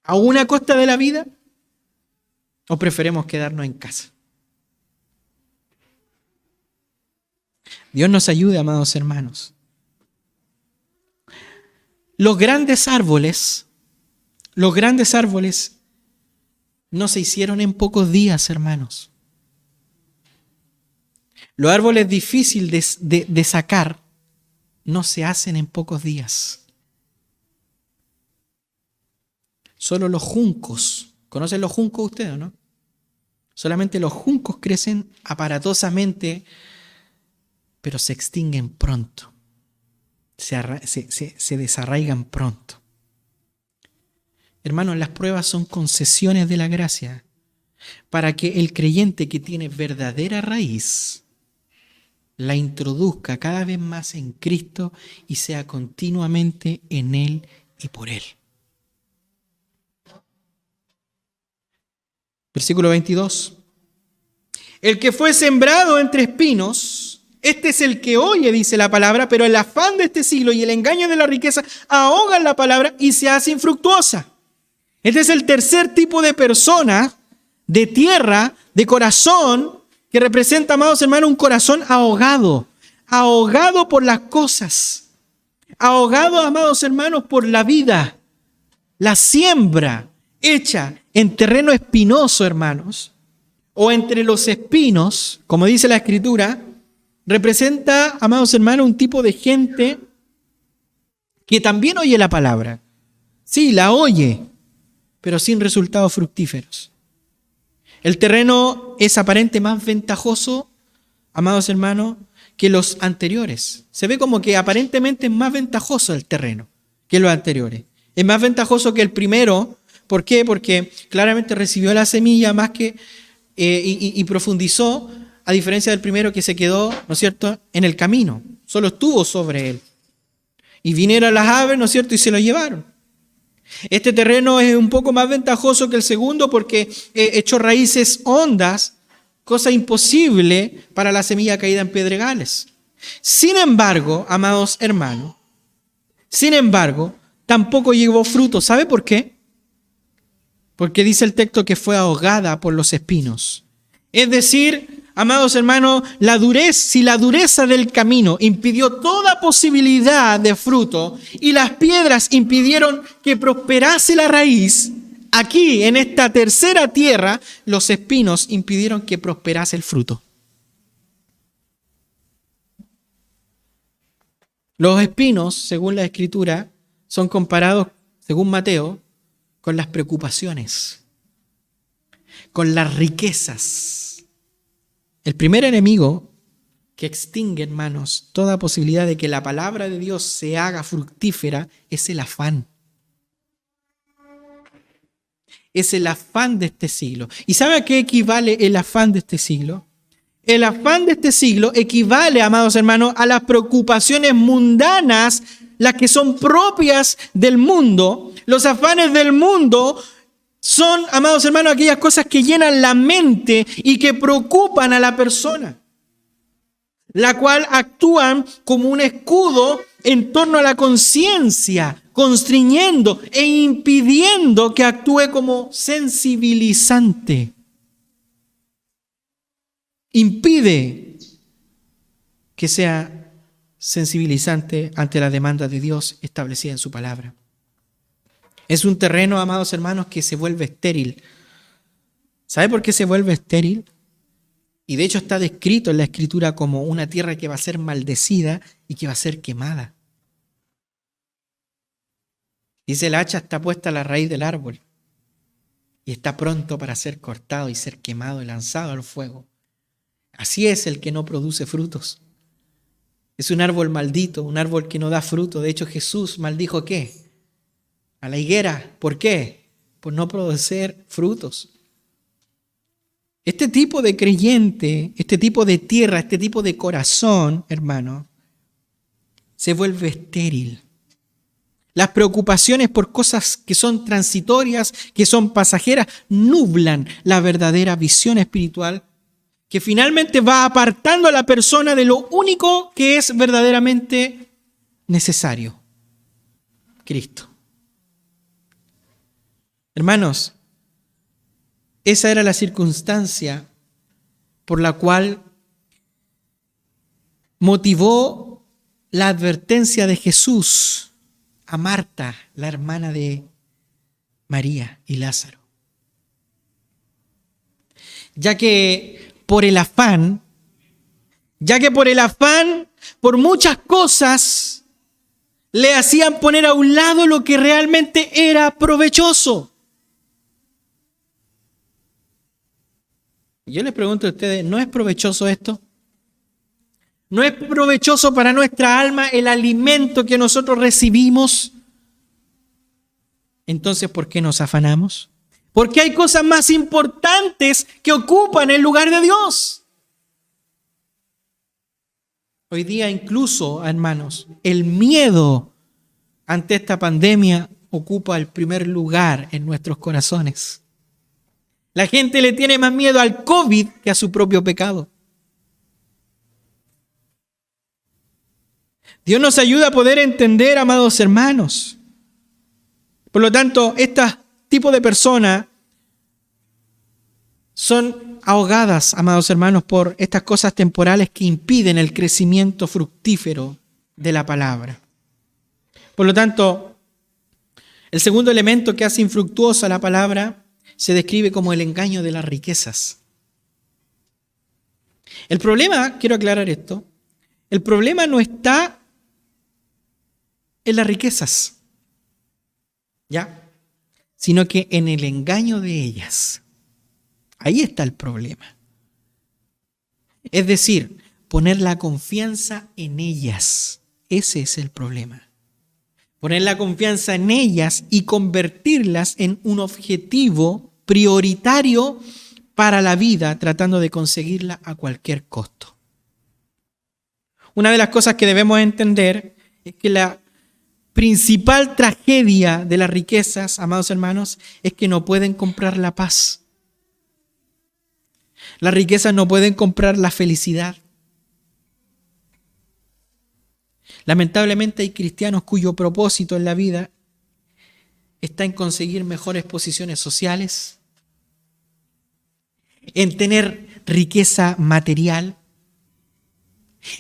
¿Aún a costa de la vida? ¿O preferimos quedarnos en casa? Dios nos ayude, amados hermanos. Los grandes árboles no se hicieron en pocos días, hermanos. Los árboles difíciles de sacar no se hacen en pocos días. Solo los juncos, ¿conocen los juncos ustedes o no? Solamente los juncos crecen aparatosamente, pero se extinguen pronto. Se desarraigan pronto. Hermanos, las pruebas son concesiones de la gracia para que el creyente que tiene verdadera raíz la introduzca cada vez más en Cristo y sea continuamente en Él y por Él. Versículo 22. El que fue sembrado entre espinos, este es el que oye, dice la palabra, pero el afán de este siglo y el engaño de la riqueza ahogan la palabra y se hace infructuosa. Este es el tercer tipo de persona, de tierra, de corazón, que representa, amados hermanos, un corazón ahogado por las cosas, ahogado, amados hermanos, por la vida, la siembra hecha en terreno espinoso, hermanos, o entre los espinos, como dice la Escritura, representa, amados hermanos, un tipo de gente que también oye la palabra. Sí, la oye, pero sin resultados fructíferos. El terreno es aparente más ventajoso, amados hermanos, que los anteriores. Se ve como que aparentemente es más ventajoso el terreno que los anteriores. Es más ventajoso que el primero. ¿Por qué? Porque claramente recibió la semilla más que y profundizó, a diferencia del primero que se quedó, ¿no es cierto?, en el camino. Solo estuvo sobre él. Y vinieron las aves, ¿no es cierto?, y se lo llevaron. Este terreno es un poco más ventajoso que el segundo porque echó raíces hondas, cosa imposible para la semilla caída en pedregales. Sin embargo, amados hermanos, tampoco llevó fruto. ¿Sabe por qué? Porque dice el texto que fue ahogada por los espinos. Es decir, amados hermanos, si la dureza del camino impidió toda posibilidad de fruto y las piedras impidieron que prosperase la raíz, aquí en esta tercera tierra, los espinos impidieron que prosperase el fruto. Los espinos, según la Escritura, son comparados, según Mateo, con las preocupaciones, con las riquezas. El primer enemigo que extingue, hermanos, toda posibilidad de que la palabra de Dios se haga fructífera es el afán. es el afán de este siglo. ¿Y sabe a qué equivale el afán de este siglo? El afán de este siglo equivale, amados hermanos, a las preocupaciones mundanas, las que son propias del mundo. Los afanes del mundo son, amados hermanos, aquellas cosas que llenan la mente y que preocupan a la persona, la cual actúan como un escudo en torno a la conciencia, constriñendo e impidiendo que actúe como sensibilizante. Impide que sea sensibilizante ante la demanda de Dios establecida en su palabra. Es un terreno, amados hermanos, que se vuelve estéril. ¿Sabe por qué se vuelve estéril? Y de hecho está descrito en la Escritura como una tierra que va a ser maldecida y que va a ser quemada. Dice, el hacha está puesta a la raíz del árbol y está pronto para ser cortado y ser quemado y lanzado al fuego. Así es el que no produce frutos. Es un árbol maldito, un árbol que no da fruto. De hecho, Jesús maldijo ¿qué? A la higuera. ¿Por qué? Por no producir frutos. Este tipo de creyente, este tipo de tierra, este tipo de corazón, hermano, se vuelve estéril. Las preocupaciones por cosas que son transitorias, que son pasajeras, nublan la verdadera visión espiritual que finalmente va apartando a la persona de lo único que es verdaderamente necesario: Cristo. Hermanos, esa era la circunstancia por la cual motivó la advertencia de Jesús a Marta, la hermana de María y Lázaro. Ya que por el afán, por muchas cosas, le hacían poner a un lado lo que realmente era provechoso. Yo les pregunto a ustedes, ¿no es provechoso esto? ¿No es provechoso para nuestra alma el alimento que nosotros recibimos? Entonces, ¿por qué nos afanamos? Porque hay cosas más importantes que ocupan el lugar de Dios. Hoy día incluso, hermanos, el miedo ante esta pandemia ocupa el primer lugar en nuestros corazones. La gente le tiene más miedo al COVID que a su propio pecado. Dios nos ayuda a poder entender, amados hermanos. Por lo tanto, este tipo de personas son ahogadas, amados hermanos, por estas cosas temporales que impiden el crecimiento fructífero de la palabra. Por lo tanto, el segundo elemento que hace infructuosa la palabra se describe como el engaño de las riquezas. El problema, quiero aclarar esto, el problema no está en las riquezas, ¿ya? Sino que en el engaño de ellas. Ahí está el problema. Es decir, poner la confianza en ellas. Ese es el problema. Poner la confianza en ellas y convertirlas en un objetivo prioritario para la vida, tratando de conseguirla a cualquier costo. Una de las cosas que debemos entender es que la principal tragedia de las riquezas, amados hermanos, es que no pueden comprar la paz. Las riquezas no pueden comprar la felicidad. Lamentablemente hay cristianos cuyo propósito en la vida está en conseguir mejores posiciones sociales, en tener riqueza material,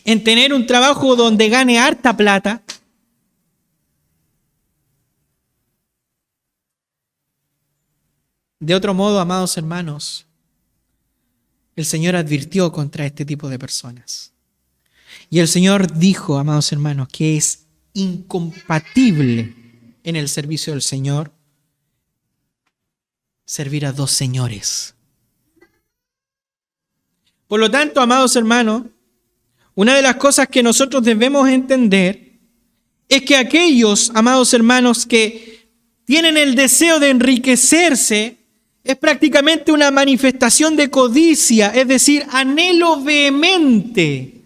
en tener un trabajo donde gane harta plata. De otro modo, amados hermanos, el Señor advirtió contra este tipo de personas. Y el Señor dijo, amados hermanos, que es incompatible en el servicio del Señor servir a dos señores. Por lo tanto, amados hermanos, una de las cosas que nosotros debemos entender es que aquellos, amados hermanos, que tienen el deseo de enriquecerse, Es prácticamente una manifestación de codicia, es decir, anhelo vehemente,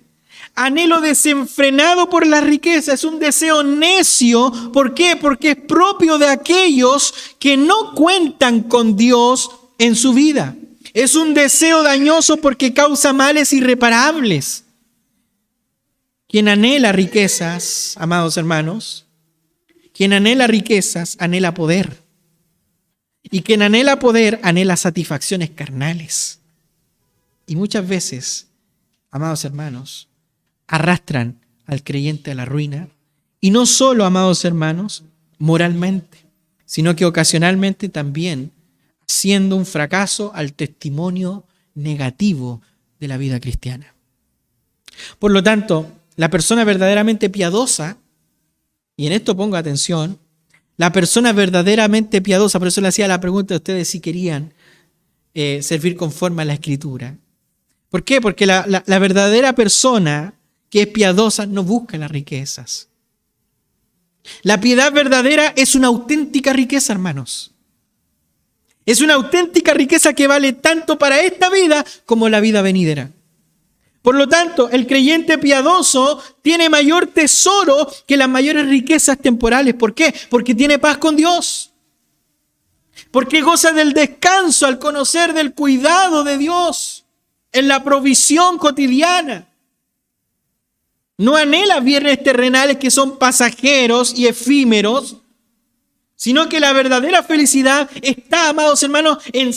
anhelo desenfrenado por la riqueza. Es un deseo necio. ¿Por qué? Porque es propio de aquellos que no cuentan con Dios en su vida. Es un deseo dañoso porque causa males irreparables. Quien anhela riquezas, amados hermanos, quien anhela riquezas, anhela poder. Y quien anhela poder, anhela satisfacciones carnales. Y muchas veces, amados hermanos, arrastran al creyente a la ruina. Y no solo, amados hermanos, moralmente, sino que ocasionalmente también siendo un fracaso al testimonio negativo de la vida cristiana. Por lo tanto, la persona verdaderamente piadosa, y en esto pongo atención, la persona verdaderamente piadosa, por eso le hacía la pregunta a ustedes si querían servir conforme a la Escritura. ¿Por qué? Porque la verdadera persona que es piadosa no busca las riquezas. La piedad verdadera es una auténtica riqueza, hermanos. Es una auténtica riqueza que vale tanto para esta vida como la vida venidera. Por lo tanto, el creyente piadoso tiene mayor tesoro que las mayores riquezas temporales. ¿Por qué? Porque tiene paz con Dios. Porque goza del descanso al conocer del cuidado de Dios en la provisión cotidiana. No anhela bienes terrenales que son pasajeros y efímeros, sino que la verdadera felicidad está, amados hermanos, en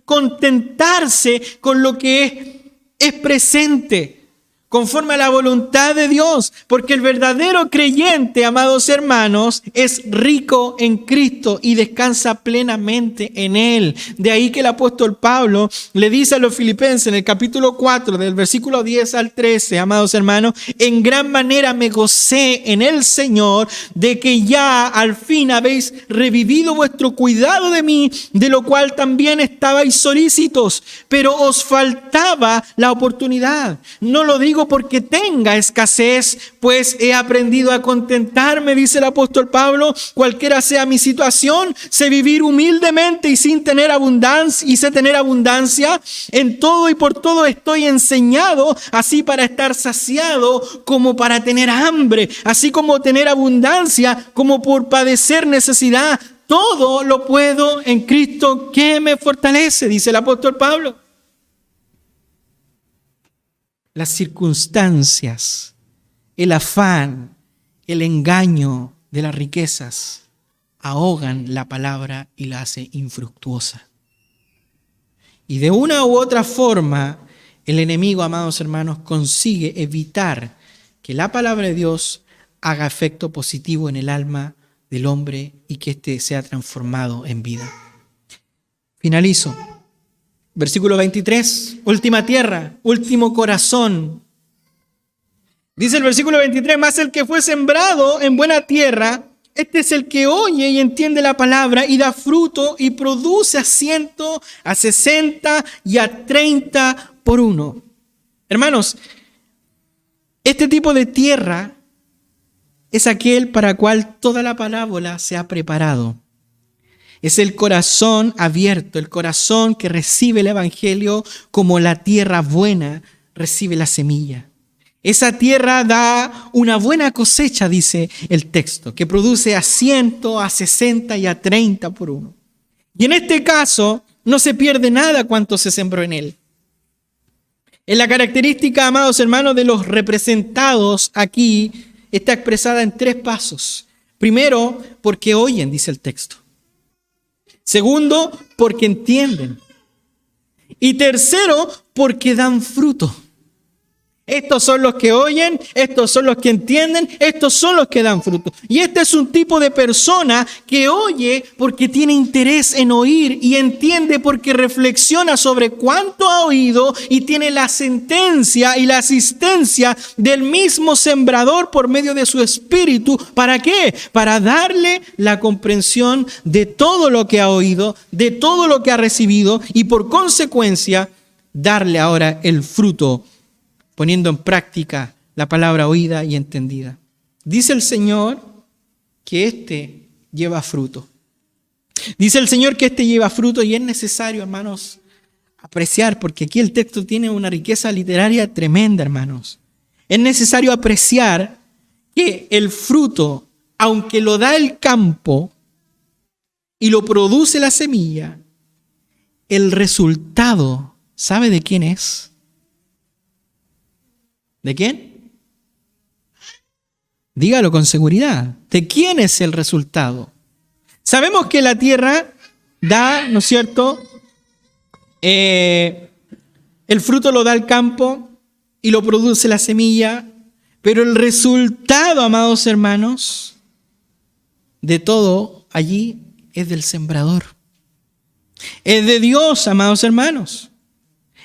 contentarse con lo que es presente, conforme a la voluntad de Dios, porque el verdadero creyente, amados hermanos, es rico en Cristo y descansa plenamente en Él. De ahí que el apóstol Pablo le dice a los filipenses en el capítulo 4, del versículo 10 al 13, amados hermanos, en gran manera me gocé en el Señor de que ya al fin habéis revivido vuestro cuidado de mí, de lo cual también estabais solícitos, pero os faltaba la oportunidad. No lo digo porque tenga escasez, pues he aprendido a contentarme, dice el apóstol Pablo, cualquiera sea mi situación, sé vivir humildemente y sin tener abundancia, y sé tener abundancia. En todo y por todo estoy enseñado, así para estar saciado como para tener hambre, así como tener abundancia como por padecer necesidad. Todo lo puedo en Cristo que me fortalece, dice el apóstol Pablo. Las circunstancias, el afán, el engaño de las riquezas ahogan la palabra y la hace infructuosa. Y de una u otra forma, el enemigo, amados hermanos, consigue evitar que la palabra de Dios haga efecto positivo en el alma del hombre y que éste sea transformado en vida. Finalizo. Versículo 23, última tierra, último corazón. Dice el versículo 23, mas el que fue sembrado en buena tierra, este es el que oye y entiende la palabra y da fruto y produce a 100, a 60 y a 30 por uno. Hermanos, este tipo de tierra es aquel para el cual toda la parábola se ha preparado. Es el corazón abierto, el corazón que recibe el evangelio como la tierra buena recibe la semilla. Esa tierra da una buena cosecha, dice el texto, que produce a 100, a 60 y a 30 por uno. Y en este caso no se pierde nada cuanto se sembró en él. En la característica, amados hermanos, de los representados aquí está expresada en 3 pasos. Primero, porque oyen, dice el texto. Segundo, porque entienden. Y tercero, porque dan fruto. Estos son los que oyen, estos son los que entienden, estos son los que dan fruto. Y este es un tipo de persona que oye porque tiene interés en oír y entiende porque reflexiona sobre cuánto ha oído y tiene la sentencia y la asistencia del mismo sembrador por medio de su espíritu. ¿Para qué? Para darle la comprensión de todo lo que ha oído, de todo lo que ha recibido y por consecuencia darle ahora el fruto, poniendo en práctica la palabra oída y entendida. Dice el Señor que éste lleva fruto. Dice el Señor que este lleva fruto y es necesario, hermanos, apreciar, porque aquí el texto tiene una riqueza literaria tremenda, hermanos. Es necesario apreciar que el fruto, aunque lo da el campo y lo produce la semilla, el resultado, ¿sabe de quién es? ¿De quién? Dígalo con seguridad. ¿De quién es el resultado? Sabemos que la tierra da, ¿no es cierto? El fruto lo da el campo y lo produce la semilla, pero el resultado, amados hermanos, de todo allí es del sembrador. Es de Dios, amados hermanos.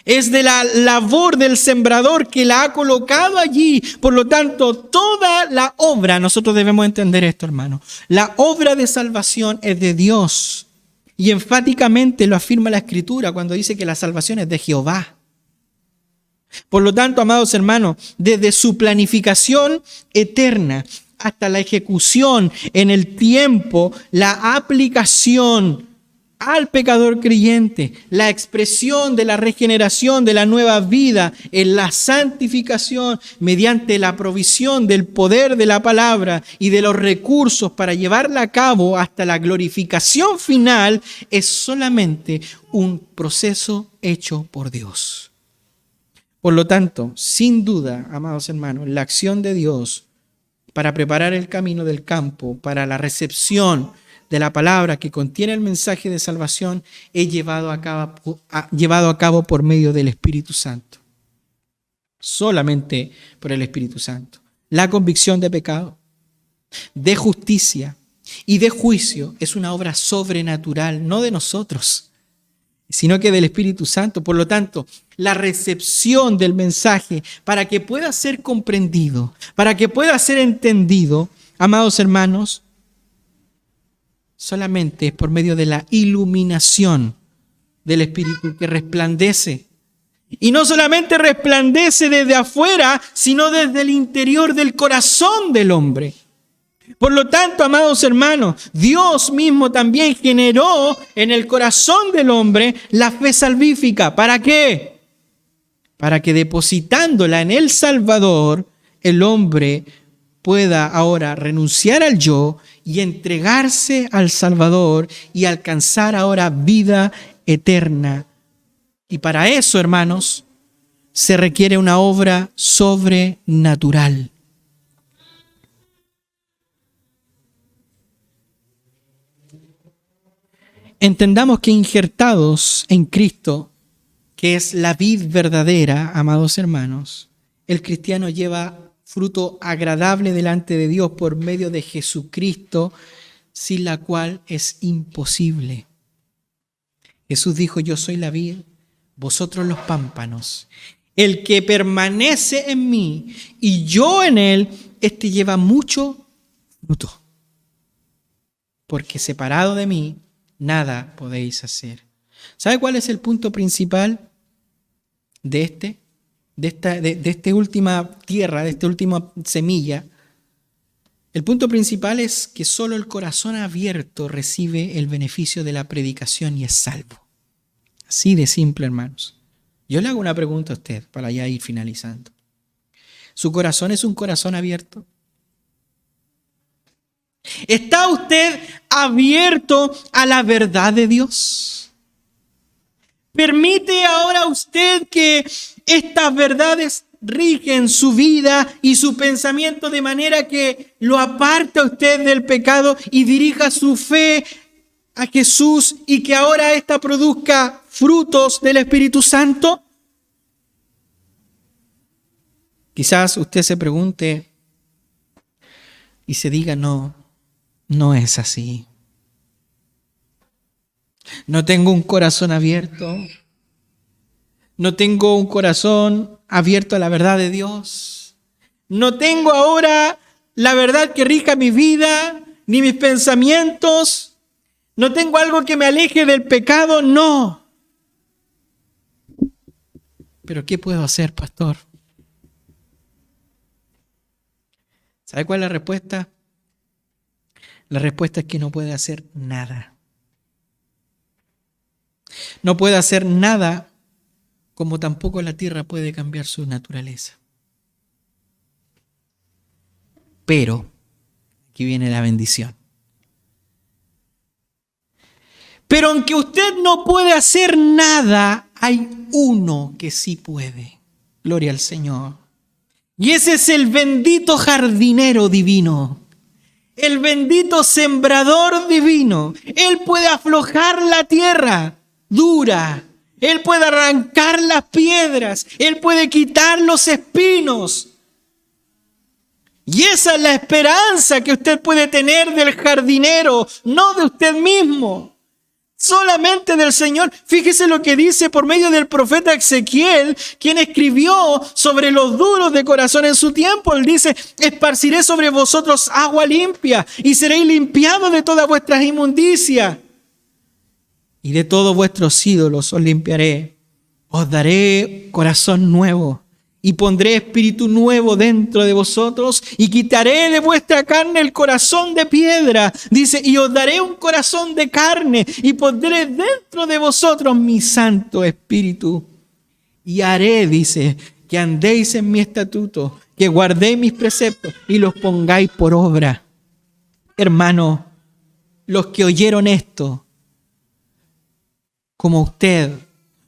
Es de la labor del sembrador que la ha colocado allí. Por lo tanto, toda la obra, nosotros debemos entender esto, hermano. La obra de salvación es de Dios. Y enfáticamente lo afirma la Escritura cuando dice que la salvación es de Jehová. Por lo tanto, amados hermanos, desde su planificación eterna hasta la ejecución en el tiempo, la aplicación al pecador creyente, la expresión de la regeneración, de la nueva vida, en la santificación, mediante la provisión del poder de la palabra y de los recursos para llevarla a cabo hasta la glorificación final, es solamente un proceso hecho por Dios. Por lo tanto, sin duda, amados hermanos, la acción de Dios para preparar el camino del campo, para la recepción de la palabra que contiene el mensaje de salvación, es llevado a cabo por medio del Espíritu Santo. Solamente por el Espíritu Santo. La convicción de pecado, de justicia y de juicio es una obra sobrenatural, no de nosotros, sino que del Espíritu Santo. Por lo tanto, la recepción del mensaje para que pueda ser comprendido, para que pueda ser entendido, amados hermanos, solamente es por medio de la iluminación del Espíritu que resplandece. Y no solamente resplandece desde afuera, sino desde el interior del corazón del hombre. Por lo tanto, amados hermanos, Dios mismo también generó en el corazón del hombre la fe salvífica. ¿Para qué? Para que depositándola en el Salvador, el hombre pueda ahora renunciar al yo y entregarse al Salvador y alcanzar ahora vida eterna. Y para eso, hermanos, se requiere una obra sobrenatural. Entendamos que injertados en Cristo, que es la vid verdadera, amados hermanos, el cristiano lleva fruto agradable delante de Dios por medio de Jesucristo, sin la cual es imposible. Jesús dijo: yo soy la vid, vosotros los pámpanos. El que permanece en mí y yo en él, este lleva mucho fruto. Porque separado de mí, nada podéis hacer. ¿Sabe cuál es el punto principal de esta última tierra, de esta última semilla? El punto principal es que solo el corazón abierto recibe el beneficio de la predicación y es salvo. Así de simple, hermanos. Yo le hago una pregunta a usted para ya ir finalizando. ¿Su corazón es un corazón abierto? ¿Está usted abierto a la verdad de Dios? ¿Permite ahora usted que estas verdades rigen su vida y su pensamiento de manera que lo aparte a usted del pecado y dirija su fe a Jesús y que ahora ésta produzca frutos del Espíritu Santo? Quizás usted se pregunte y se diga: no es así. No tengo un corazón abierto. No tengo un corazón abierto a la verdad de Dios. No tengo ahora la verdad que rija mi vida, ni mis pensamientos. No tengo algo que me aleje del pecado. No. ¿Pero qué puedo hacer, pastor? ¿Sabe cuál es la respuesta? La respuesta es que no puede hacer nada. no puede hacer nada, como tampoco la tierra puede cambiar su naturaleza. Pero, aquí viene la bendición. Pero aunque usted no puede hacer nada, hay uno que sí puede. Gloria al Señor. Y ese es el bendito jardinero divino. El bendito sembrador divino. Él puede aflojar la tierra dura. Él puede arrancar las piedras. Él puede quitar los espinos. Y esa es la esperanza que usted puede tener del jardinero, no de usted mismo. Solamente del Señor. Fíjese lo que dice por medio del profeta Ezequiel, quien escribió sobre los duros de corazón en su tiempo. Él dice: esparciré sobre vosotros agua limpia y seréis limpiados de todas vuestras inmundicias. Y de todos vuestros ídolos os limpiaré. Os daré corazón nuevo y pondré espíritu nuevo dentro de vosotros y quitaré de vuestra carne el corazón de piedra. Dice: y os daré un corazón de carne y pondré dentro de vosotros mi santo espíritu. Y haré, dice, que andéis en mi estatuto, que guardéis mis preceptos y los pongáis por obra. Hermano, los que oyeron esto, como usted,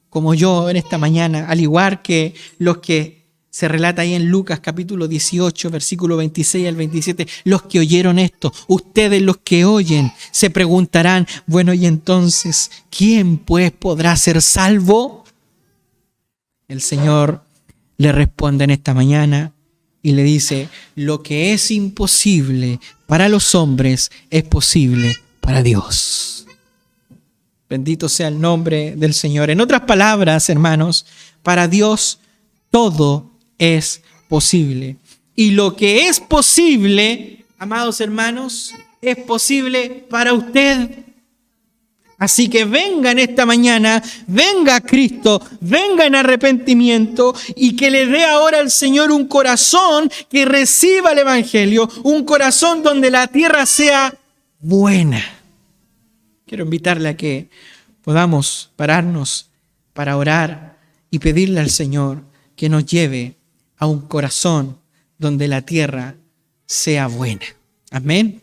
como yo en esta mañana, al igual que los que se relata ahí en Lucas capítulo 18, versículo 26 al 27, los que oyeron esto, ustedes los que oyen, se preguntarán: bueno, y entonces, ¿quién pues podrá ser salvo? El Señor le responde en esta mañana y le dice: lo que es imposible para los hombres es posible para Dios. Bendito sea el nombre del Señor. En otras palabras, hermanos, para Dios todo es posible. Y lo que es posible, amados hermanos, es posible para usted. Así que venga en esta mañana, venga a Cristo, venga en arrepentimiento y que le dé ahora al Señor un corazón que reciba el Evangelio, un corazón donde la tierra sea buena. Quiero invitarle a que podamos pararnos para orar y pedirle al Señor que nos lleve a un corazón donde la tierra sea buena. Amén.